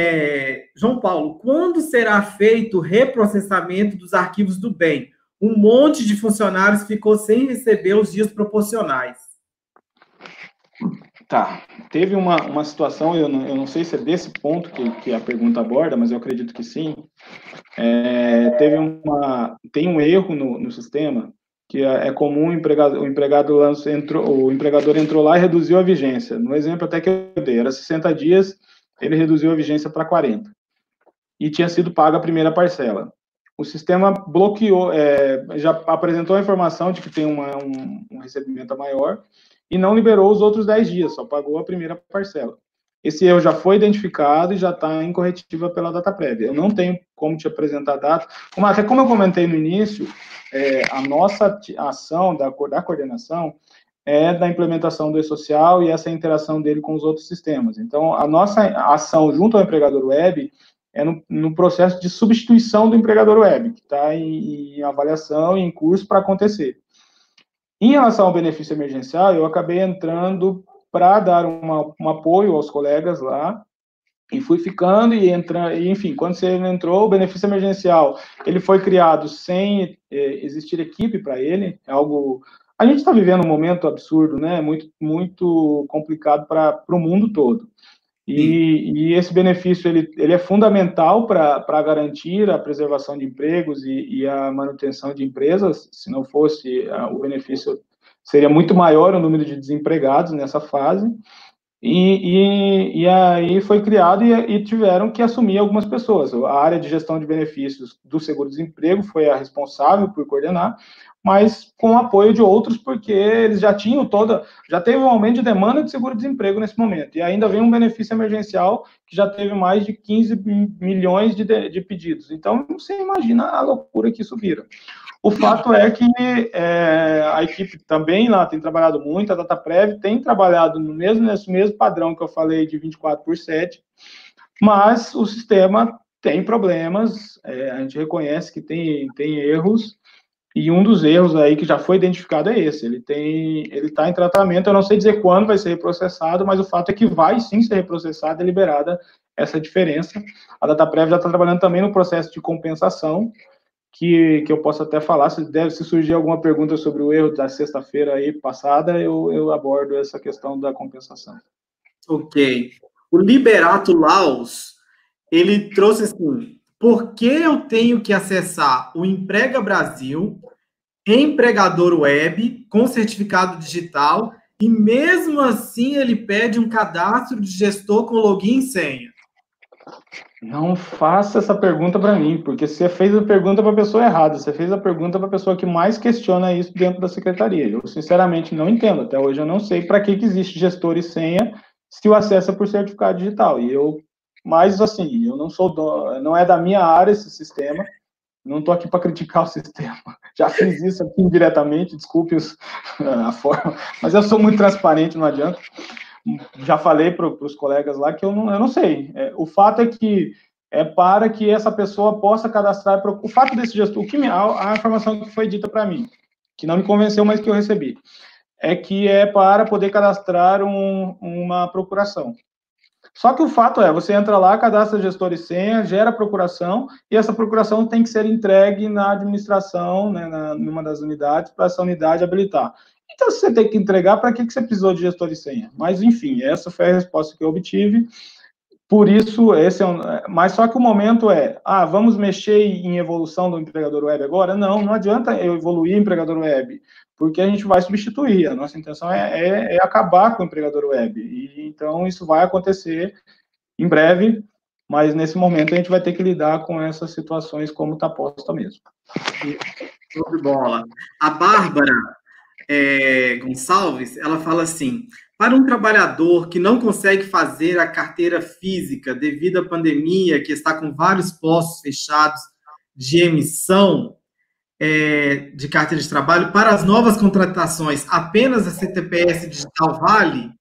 João Paulo, quando será feito o reprocessamento dos arquivos do bem? um monte de funcionários ficou sem receber os dias proporcionais. Tá, teve uma situação, eu não sei se é desse ponto que a pergunta aborda, mas eu acredito que sim. Tem um erro no sistema, que é comum o empregador entrou lá e reduziu a vigência. No exemplo até que eu dei, era 60 dias, ele reduziu a vigência para 40. E tinha sido paga a primeira parcela. O sistema bloqueou, já apresentou a informação de que tem um recebimento maior e não liberou os outros 10 dias, só pagou a primeira parcela. Esse erro já foi identificado e já está em corretiva pela DataPrev. Eu não tenho como te apresentar data. Até como eu comentei no início, a nossa ação da coordenação é da implementação do e-social e essa interação dele com os outros sistemas. Então, a nossa ação junto ao empregador web é no processo de substituição do empregador web, que está em avaliação e em curso para acontecer. Em relação ao benefício emergencial, eu acabei entrando para dar um apoio aos colegas lá, e fui ficando e entrando, e, enfim, quando você entrou, o benefício emergencial, ele foi criado sem existir equipe para ele, é algo... A gente está vivendo um momento absurdo, né, muito, muito complicado para o mundo todo. E esse benefício, ele é fundamental para garantir a preservação de empregos e a manutenção de empresas. Se não fosse, o benefício seria muito maior o número de desempregados nessa fase. E aí foi criado e tiveram que assumir algumas pessoas. A área de gestão de benefícios do seguro-desemprego foi a responsável por coordenar, mas com o apoio de outros, porque eles já teve um aumento de demanda de seguro-desemprego nesse momento, e ainda vem um benefício emergencial que já teve mais de 15 milhões de pedidos. Então, você imagina a loucura que isso vira. O fato é que a equipe também lá tem trabalhado muito, a DataPrev tem trabalhado nesse mesmo padrão que eu falei de 24/7, mas o sistema tem problemas, a gente reconhece que tem erros, e um dos erros aí que já foi identificado é esse, ele está em tratamento, eu não sei dizer quando vai ser reprocessado, mas o fato é que vai sim ser reprocessado e liberada essa diferença. A DataPrev já está trabalhando também no processo de compensação, que eu posso até falar, se surgir alguma pergunta sobre o erro da sexta-feira aí passada, eu abordo essa questão da compensação. Ok. O Liberato Laus, ele trouxe assim, por que eu tenho que acessar o Emprega Brasil, empregador web, com certificado digital, e mesmo assim ele pede um cadastro de gestor com login e senha? Não faça essa pergunta para mim, porque você fez a pergunta para a pessoa errada, você fez a pergunta para a pessoa que mais questiona isso dentro da secretaria. Eu, sinceramente, não entendo. Até hoje eu não sei para que existe gestor e senha se o acesso é por certificado digital. Mas assim, eu não é da minha área esse sistema, não estou aqui para criticar o sistema. Já fiz isso aqui indiretamente, desculpe a forma, mas eu sou muito transparente, não adianta. Já falei para os colegas lá que eu não sei. O fato é que para que essa pessoa possa cadastrar. O fato desse gestor, a informação que foi dita para mim, que não me convenceu, mas que eu recebi, é que é para poder cadastrar uma procuração. Só que o fato você entra lá, cadastra gestor e senha, gera procuração, e essa procuração tem que ser entregue na administração, né, numa das unidades, para essa unidade habilitar. Então, se você tem que entregar, para que você precisou de gestor e senha? Mas, enfim, essa foi a resposta que eu obtive. Por isso, mas só que o momento vamos mexer em evolução do empregador web agora? Não adianta eu evoluir o empregador web, porque a gente vai substituir. A nossa intenção é acabar com o empregador web. E, então, isso vai acontecer em breve, mas nesse momento a gente vai ter que lidar com essas situações como está posta mesmo. Show de bola. A Bárbara Gonçalves, ela fala assim, para um trabalhador que não consegue fazer a carteira física devido à pandemia, que está com vários postos fechados de emissão de carteira de trabalho, para as novas contratações, apenas a CTPS digital vale?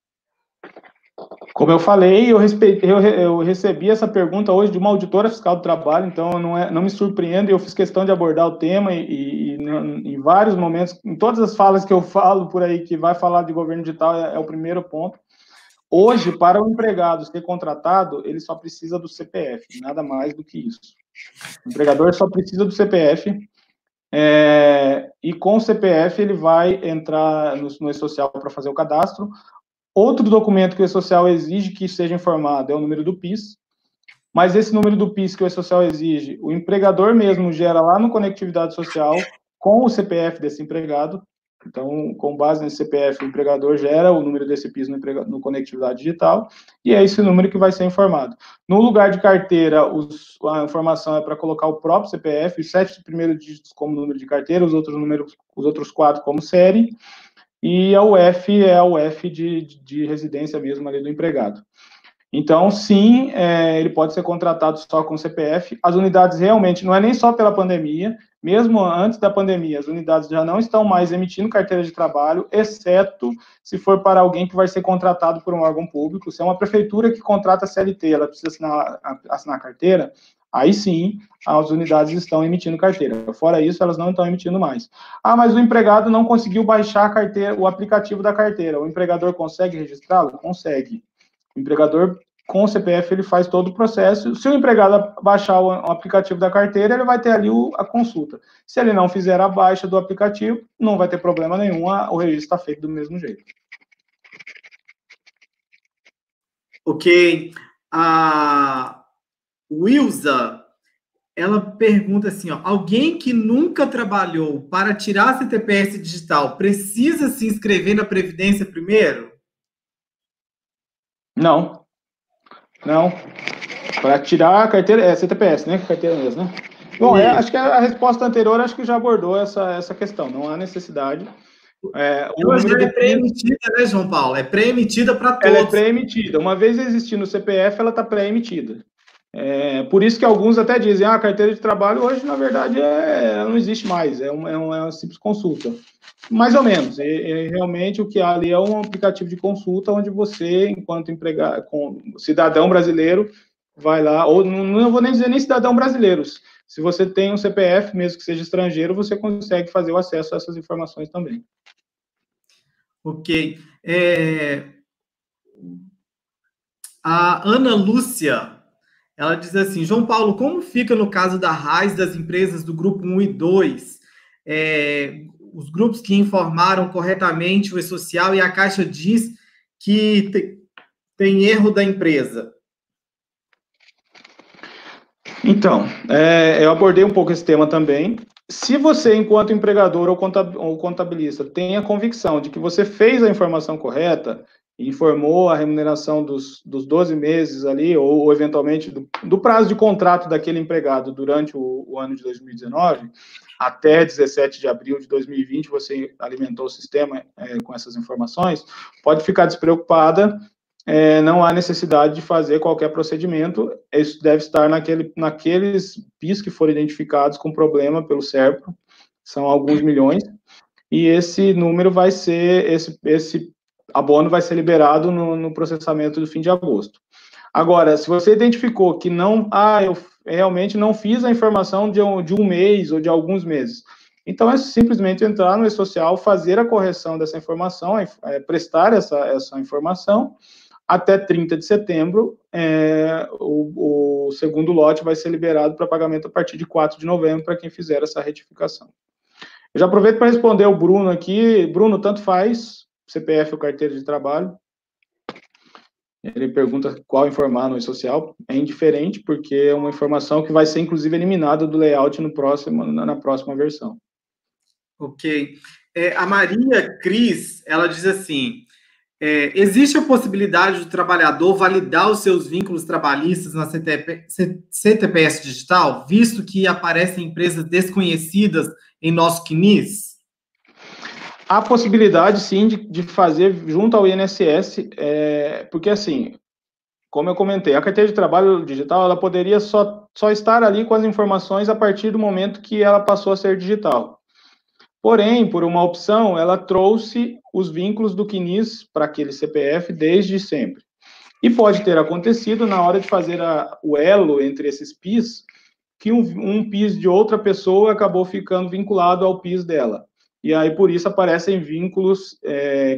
Como eu falei, eu recebi essa pergunta hoje de uma auditora fiscal do trabalho, então não me surpreende, eu fiz questão de abordar o tema e em vários momentos, em todas as falas que eu falo por aí, que vai falar de governo digital, é o primeiro ponto. Hoje, para o empregado ser contratado, ele só precisa do CPF, nada mais do que isso. O empregador só precisa do CPF, e com o CPF ele vai entrar no E-Social para fazer o cadastro. Outro documento que o E-Social exige que seja informado é o número do PIS, mas esse número do PIS que o E-Social exige, o empregador mesmo gera lá no Conectividade Social com o CPF desse empregado. Então, com base nesse CPF, o empregador gera o número desse PIS no Conectividade Digital, e é esse número que vai ser informado. No lugar de carteira, a informação é para colocar o próprio CPF, os 7 primeiros dígitos como número de carteira, os outros 4 como série, e a UF é a UF de residência mesmo ali do empregado. Então, sim, ele pode ser contratado só com CPF. As unidades realmente, não é nem só pela pandemia, mesmo antes da pandemia, as unidades já não estão mais emitindo carteira de trabalho, exceto se for para alguém que vai ser contratado por um órgão público. Se é uma prefeitura que contrata CLT, ela precisa assinar a carteira, aí sim, as unidades estão emitindo carteira. Fora isso, elas não estão emitindo mais. Ah, mas o empregado não conseguiu baixar a carteira, o aplicativo da carteira. O empregador consegue registrá-lo? Consegue. O empregador, com o CPF, ele faz todo o processo. Se o empregado baixar o aplicativo da carteira, ele vai ter ali a consulta. Se ele não fizer a baixa do aplicativo, não vai ter problema nenhum, o registro está feito do mesmo jeito. Ok. A Wilza, ela pergunta assim, ó, alguém que nunca trabalhou para tirar CTPS digital precisa se inscrever na Previdência primeiro? Não. Para tirar a carteira, CTPS, né? Carteira mesmo, né? Bom, acho que a resposta anterior acho que já abordou essa questão. Não há necessidade. Ela já é pré-emitida, né, João Paulo? É pré-emitida para todos. Ela é pré-emitida. Uma vez existindo o CPF, ela está pré-emitida. Por isso que alguns até dizem, a carteira de trabalho hoje, na verdade, não existe mais, é uma simples consulta. Mais ou menos. Realmente o que há ali é um aplicativo de consulta onde você, enquanto empregado, cidadão brasileiro, vai lá, ou não vou nem dizer nem cidadão brasileiro. Se você tem um CPF, mesmo que seja estrangeiro, você consegue fazer o acesso a essas informações também. Ok. A Ana Lúcia, ela diz assim, João Paulo, como fica no caso da RAIS das empresas do grupo 1 e 2? Os grupos que informaram corretamente o E-Social e a Caixa diz que tem erro da empresa. Então, eu abordei um pouco esse tema também. Se você, enquanto empregador ou contabilista, tem a convicção de que você fez a informação correta, informou a remuneração dos 12 meses ali, ou eventualmente do prazo de contrato daquele empregado durante o ano de 2019, até 17 de abril de 2020, você alimentou o sistema com essas informações, pode ficar despreocupada, não há necessidade de fazer qualquer procedimento, isso deve estar naqueles PIS que foram identificados com problema pelo SERPRO, são alguns milhões, e esse número vai ser, esse abono vai ser liberado no processamento do fim de agosto. Agora, se você identificou que eu realmente não fiz a informação de um mês ou de alguns meses, então é simplesmente entrar no E-Social, fazer a correção dessa informação, prestar essa informação, até 30 de setembro, o segundo lote vai ser liberado para pagamento a partir de 4 de novembro, para quem fizer essa retificação. Eu já aproveito para responder o Bruno aqui. Bruno, tanto faz, CPF ou carteira de trabalho. Ele pergunta qual informar no E-Social. É indiferente, porque é uma informação que vai ser, inclusive, eliminada do layout na próxima versão. Ok. A Maria Cris, ela diz assim, existe a possibilidade do trabalhador validar os seus vínculos trabalhistas na CTPS digital, visto que aparecem empresas desconhecidas em nosso CNIS? Há possibilidade, sim, de fazer junto ao INSS, porque, assim, como eu comentei, a carteira de trabalho digital, ela poderia só estar ali com as informações a partir do momento que ela passou a ser digital. Porém, por uma opção, ela trouxe os vínculos do CNIS para aquele CPF desde sempre. E pode ter acontecido na hora de fazer o elo entre esses PIS, que um PIS de outra pessoa acabou ficando vinculado ao PIS dela. E aí, por isso, aparecem vínculos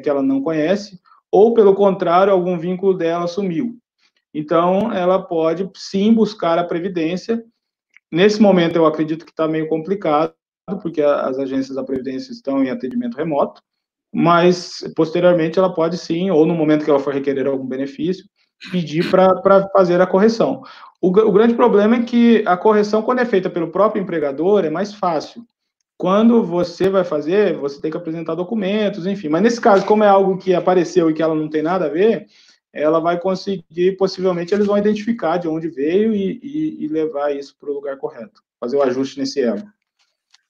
que ela não conhece, ou, pelo contrário, algum vínculo dela sumiu. Então, ela pode, sim, buscar a Previdência. Nesse momento, eu acredito que está meio complicado, porque as agências da Previdência estão em atendimento remoto, mas, posteriormente, ela pode sim, ou no momento que ela for requerer algum benefício, pedir para fazer a correção. O grande problema é que a correção, quando é feita pelo próprio empregador, é mais fácil. Quando você vai fazer, você tem que apresentar documentos, enfim. Mas, nesse caso, como é algo que apareceu e que ela não tem nada a ver, ela vai conseguir, possivelmente, eles vão identificar de onde veio e levar isso para o lugar correto, fazer o ajuste nesse elo.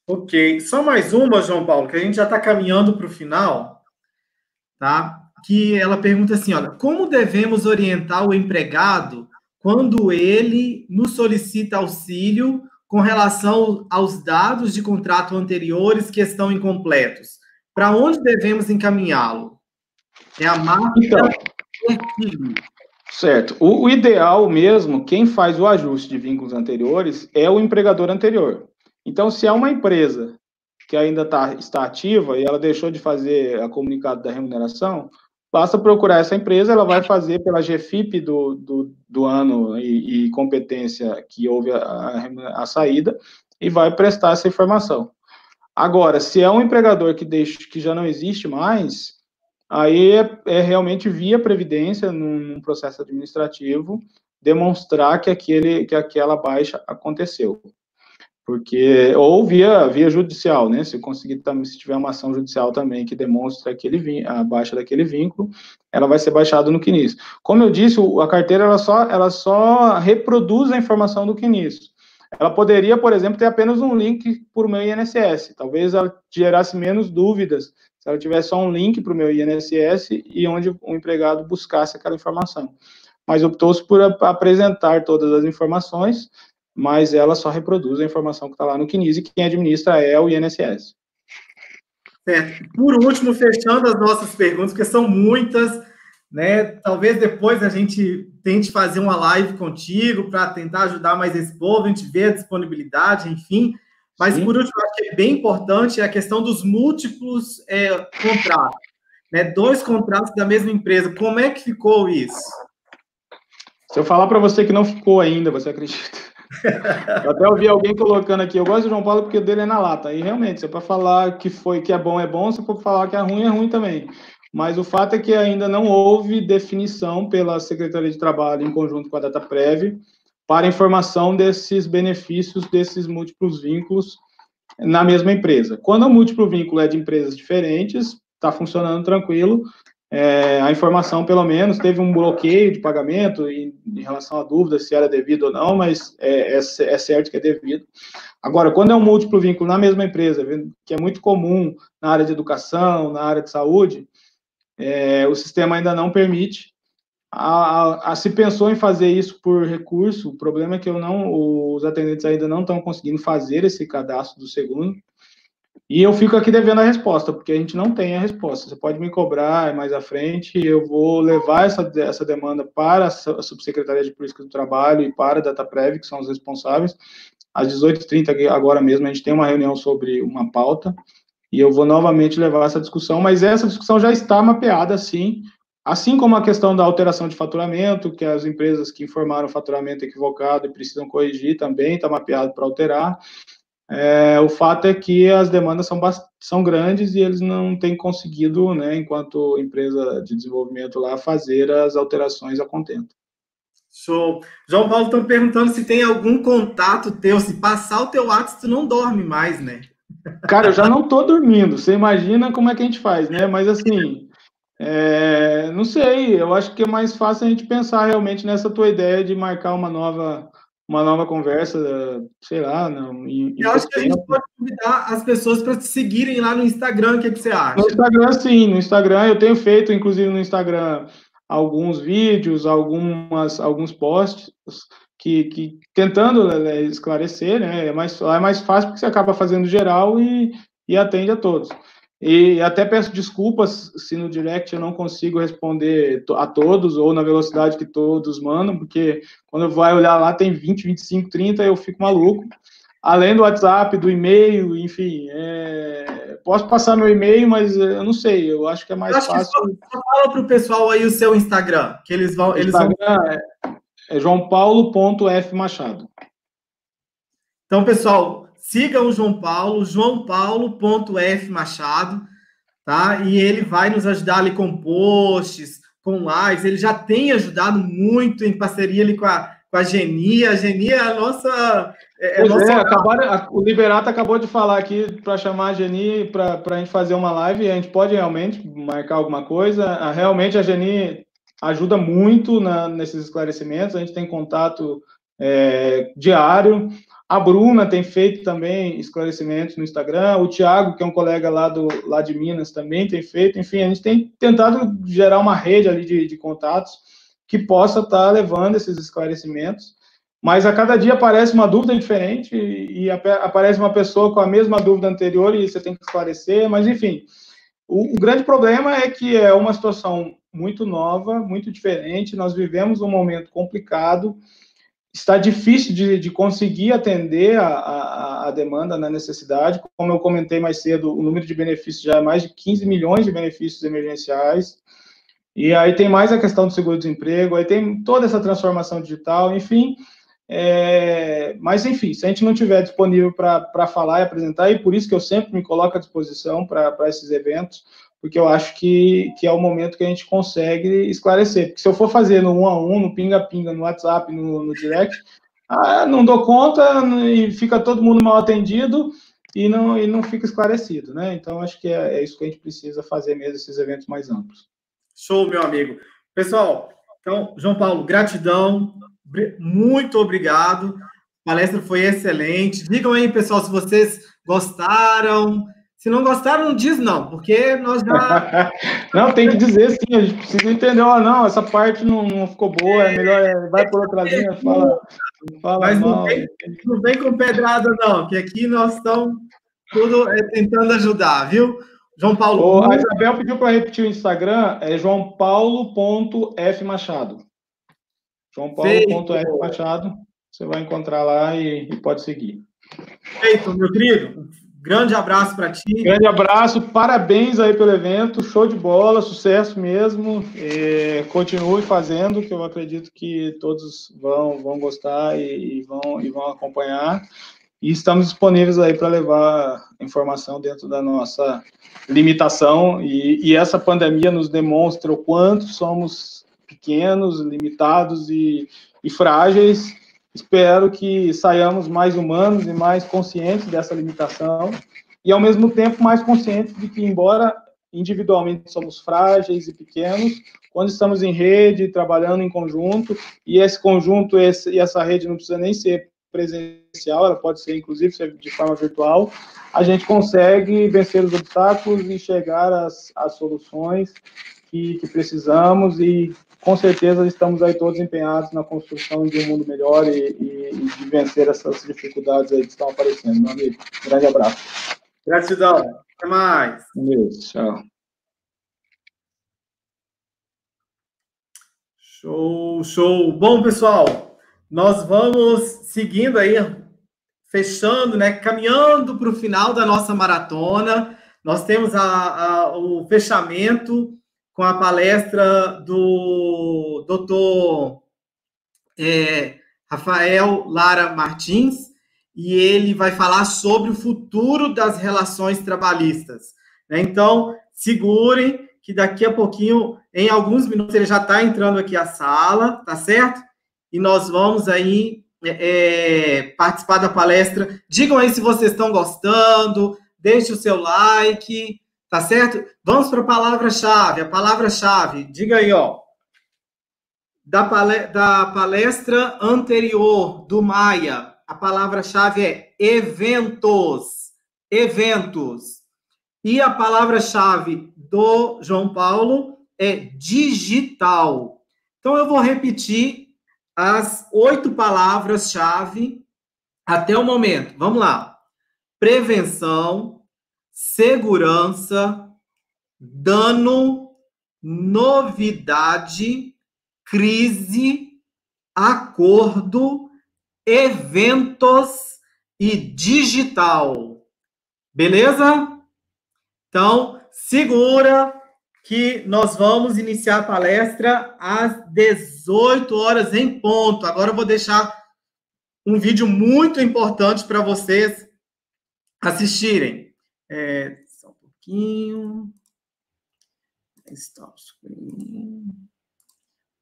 Ok. Só mais uma, João Paulo, que a gente já está caminhando para o final, tá? Que ela pergunta assim, olha, como devemos orientar o empregado quando ele nos solicita auxílio com relação aos dados de contrato anteriores que estão incompletos? Para onde devemos encaminhá-lo? É a marca Então, Erquilho. certo. O ideal mesmo, quem faz o ajuste de vínculos anteriores é o empregador anterior. Então, se há uma empresa que ainda está ativa e ela deixou de fazer a comunicado da remuneração, basta procurar essa empresa, ela vai fazer pela GFIP do ano e competência que houve a saída e vai prestar essa informação. Agora, se é um empregador que já não existe mais, aí é realmente via Previdência, num processo administrativo, demonstrar que aquela baixa aconteceu. Porque, ou via judicial, né? Se conseguir, se tiver uma ação judicial também que demonstra a baixa daquele vínculo, ela vai ser baixada no CNIS. Como eu disse, a carteira ela só reproduz a informação do CNIS. Ela poderia, por exemplo, ter apenas um link para o meu INSS. Talvez ela gerasse menos dúvidas se ela tivesse só um link para o meu INSS e onde o empregado buscasse aquela informação. Mas optou-se por apresentar todas as informações, mas ela só reproduz a informação que está lá no CNIS e quem administra é o INSS. Certo. Por último, fechando as nossas perguntas, porque são muitas, né? Talvez depois a gente tente fazer uma live contigo para tentar ajudar mais esse povo, a gente vê a disponibilidade, enfim. Mas, por último, acho que é bem importante a questão dos múltiplos contratos, né? 2 contratos da mesma empresa. Como é que ficou isso? Se eu falar para você que não ficou ainda, você acredita? Eu até ouvi alguém colocando aqui, eu gosto do João Paulo porque o dele é na lata. E realmente, se é para falar que é bom, se é para falar que é ruim também. Mas o fato é que ainda não houve definição pela Secretaria de Trabalho, em conjunto com a Dataprev, para informação desses benefícios, desses múltiplos vínculos na mesma empresa. Quando o múltiplo vínculo é de empresas diferentes, está funcionando tranquilo. A informação, pelo menos, teve um bloqueio de pagamento em relação à dúvida se era devido ou não, mas é certo que é devido. Agora, quando é um múltiplo vínculo na mesma empresa, que é muito comum na área de educação, na área de saúde, o sistema ainda não permite. Se pensou em fazer isso por recurso, o problema é que os atendentes ainda não estão conseguindo fazer esse cadastro do segundo. E eu fico aqui devendo a resposta, porque a gente não tem a resposta. Você pode me cobrar mais à frente, eu vou levar essa demanda para a Subsecretaria de Política do Trabalho e para a Dataprev, que são os responsáveis. Às 18h30, agora mesmo, a gente tem uma reunião sobre uma pauta, e eu vou novamente levar essa discussão, mas essa discussão já está mapeada, sim, assim como a questão da alteração de faturamento, que as empresas que informaram o faturamento equivocado e precisam corrigir também está mapeado para alterar. O fato é que as demandas são grandes e eles não têm conseguido, né, enquanto empresa de desenvolvimento lá, fazer as alterações a contento. Show. João Paulo, estão perguntando se tem algum contato teu, se passar o teu WhatsApp, tu não dorme mais, né? Cara, eu já não tô dormindo, você imagina como é que a gente faz, né? Mas assim, não sei, eu acho que é mais fácil a gente pensar realmente nessa tua ideia de marcar uma nova conversa, sei lá, eu acho que a gente pode convidar as pessoas para te seguirem lá no Instagram, o que você acha? No Instagram, sim, no Instagram eu tenho feito, inclusive no Instagram, alguns vídeos, alguns posts que tentando esclarecer, né? É mais fácil porque você acaba fazendo geral e atende a todos. E até peço desculpas se no direct eu não consigo responder a todos ou na velocidade que todos mandam, porque quando eu vou olhar lá tem 20, 25, 30, eu fico maluco. Além do WhatsApp, do e-mail, enfim, posso passar meu e-mail, mas eu não sei, eu acho que é mais fácil. Só fala para o pessoal aí o seu Instagram, que eles vão... é joaopaulo.fmachado. Então, pessoal, sigam o João Paulo, joaopaulo.fmachado, tá? E ele vai nos ajudar ali com posts, com lives. Ele já tem ajudado muito em parceria ali com a Geni. A Geni é a nossa... o Liberato acabou de falar aqui para chamar a Geni para a gente fazer uma live, e a gente pode realmente marcar alguma coisa. Realmente a Geni ajuda muito nesses esclarecimentos, a gente tem contato diário. A Bruna tem feito também esclarecimentos no Instagram, o Thiago, que é um colega lá de Minas, também tem feito. Enfim, a gente tem tentado gerar uma rede ali de contatos que possa estar levando esses esclarecimentos. Mas a cada dia aparece uma dúvida diferente e aparece uma pessoa com a mesma dúvida anterior e você tem que esclarecer. Mas, enfim, o grande problema é que é uma situação muito nova, muito diferente. Nós vivemos um momento complicado. Está difícil de conseguir atender a demanda na necessidade. Como eu comentei mais cedo, o número de benefícios já é mais de 15 milhões de benefícios emergenciais. E aí tem mais a questão do seguro-desemprego, aí tem toda essa transformação digital, enfim. Mas, enfim, se a gente não tiver disponível para falar e apresentar, e por isso que eu sempre me coloco à disposição para esses eventos, porque eu acho que é o momento que a gente consegue esclarecer. Porque se eu for fazer no 1 a 1, no pinga-pinga, no WhatsApp, no direct, não dou conta e fica todo mundo mal atendido e não fica esclarecido, né? Então, acho que é isso que a gente precisa fazer mesmo, esses eventos mais amplos. Show, meu amigo. Pessoal, então, João Paulo, gratidão, muito obrigado. A palestra foi excelente. Digam aí, pessoal, se vocês gostaram. Se não gostaram, não diz não, porque nós já... Não, tem que dizer sim, a gente precisa entender, não, essa parte não ficou boa, é melhor, vai por outra linha, fala mas mal. Não vem com pedrada, não, que aqui nós estamos tudo tentando ajudar, viu? João Paulo... A Isabel pediu para repetir o Instagram, é joaopaulo.fmachado. joaopaulo.fmachado, você vai encontrar lá e pode seguir. Feito, meu querido. Grande abraço para ti. Grande abraço, parabéns aí pelo evento, show de bola, sucesso mesmo. Continue fazendo, que eu acredito que todos vão gostar e vão acompanhar. E estamos disponíveis aí para levar informação dentro da nossa limitação. E essa pandemia nos demonstra o quanto somos pequenos, limitados e frágeis. Espero que saiamos mais humanos e mais conscientes dessa limitação e, ao mesmo tempo, mais conscientes de que, embora individualmente somos frágeis e pequenos, quando estamos em rede, trabalhando em conjunto, e esse conjunto e essa rede não precisa nem ser presencial, ela pode ser, inclusive, de forma virtual, a gente consegue vencer os obstáculos e chegar às soluções que precisamos e, com certeza, estamos aí todos empenhados na construção de um mundo melhor e de vencer essas dificuldades aí que estão aparecendo, meu amigo. Um grande abraço. Gratidão. Até mais. Isso, tchau. Show. Bom, pessoal, nós vamos seguindo aí, fechando, né, caminhando para o final da nossa maratona. Nós temos o fechamento com a palestra do Dr. Rafael Lara Martins, e ele vai falar sobre o futuro das relações trabalhistas. Então, segurem, que daqui a pouquinho, em alguns minutos, ele já está entrando aqui à sala, tá certo? E nós vamos aí participar da palestra. Digam aí se vocês estão gostando, deixe o seu like, tá certo? Vamos para a palavra-chave. A palavra-chave, diga aí, ó. Da palestra anterior do Maia, a palavra-chave é eventos. Eventos. E a palavra-chave do João Paulo é digital. Então, eu vou repetir as 8 palavras-chave até o momento. Vamos lá. Prevenção, segurança, dano, novidade, crise, acordo, eventos e digital. Beleza? Então, segura que nós vamos iniciar a palestra às 18 horas em ponto. Agora eu vou deixar um vídeo muito importante para vocês assistirem. Só um pouquinho. Stop screen.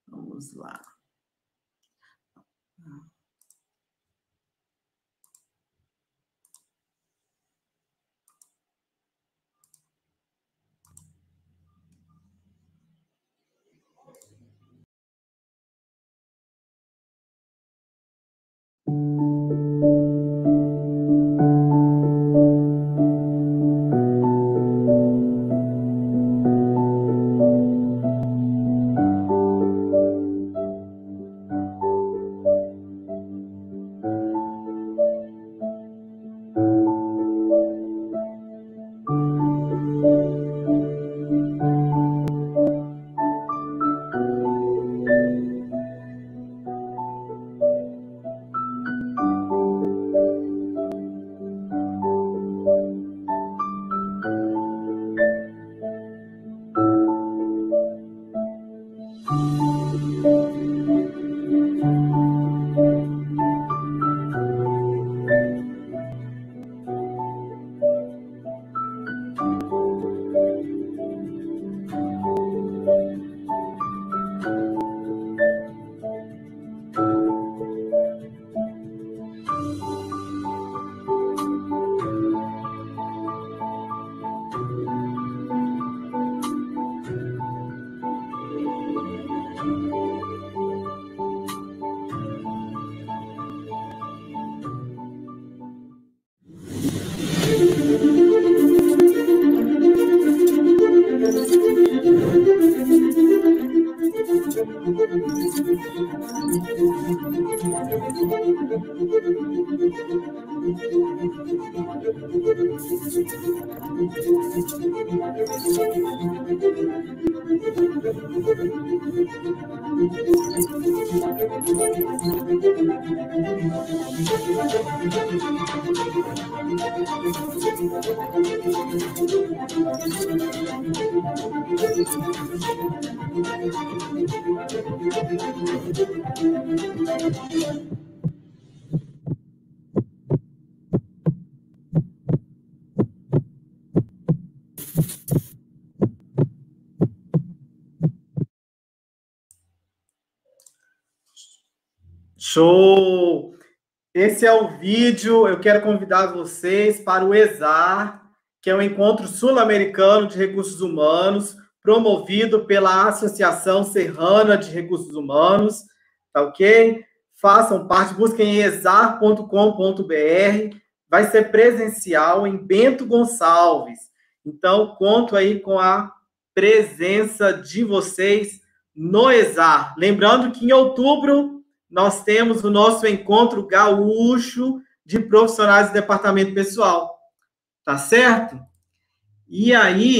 Vamos lá. Show! Esse é o vídeo. Eu quero convidar vocês para o ESAR, que é o Encontro Sul-Americano de Recursos Humanos, promovido pela Associação Serrana de Recursos Humanos, tá ok? Façam parte, busquem exar.com.br, vai ser presencial em Bento Gonçalves. Então, conto aí com a presença de vocês no ESAR. Lembrando que em outubro nós temos o nosso encontro gaúcho de profissionais do departamento pessoal. Tá certo? E aí,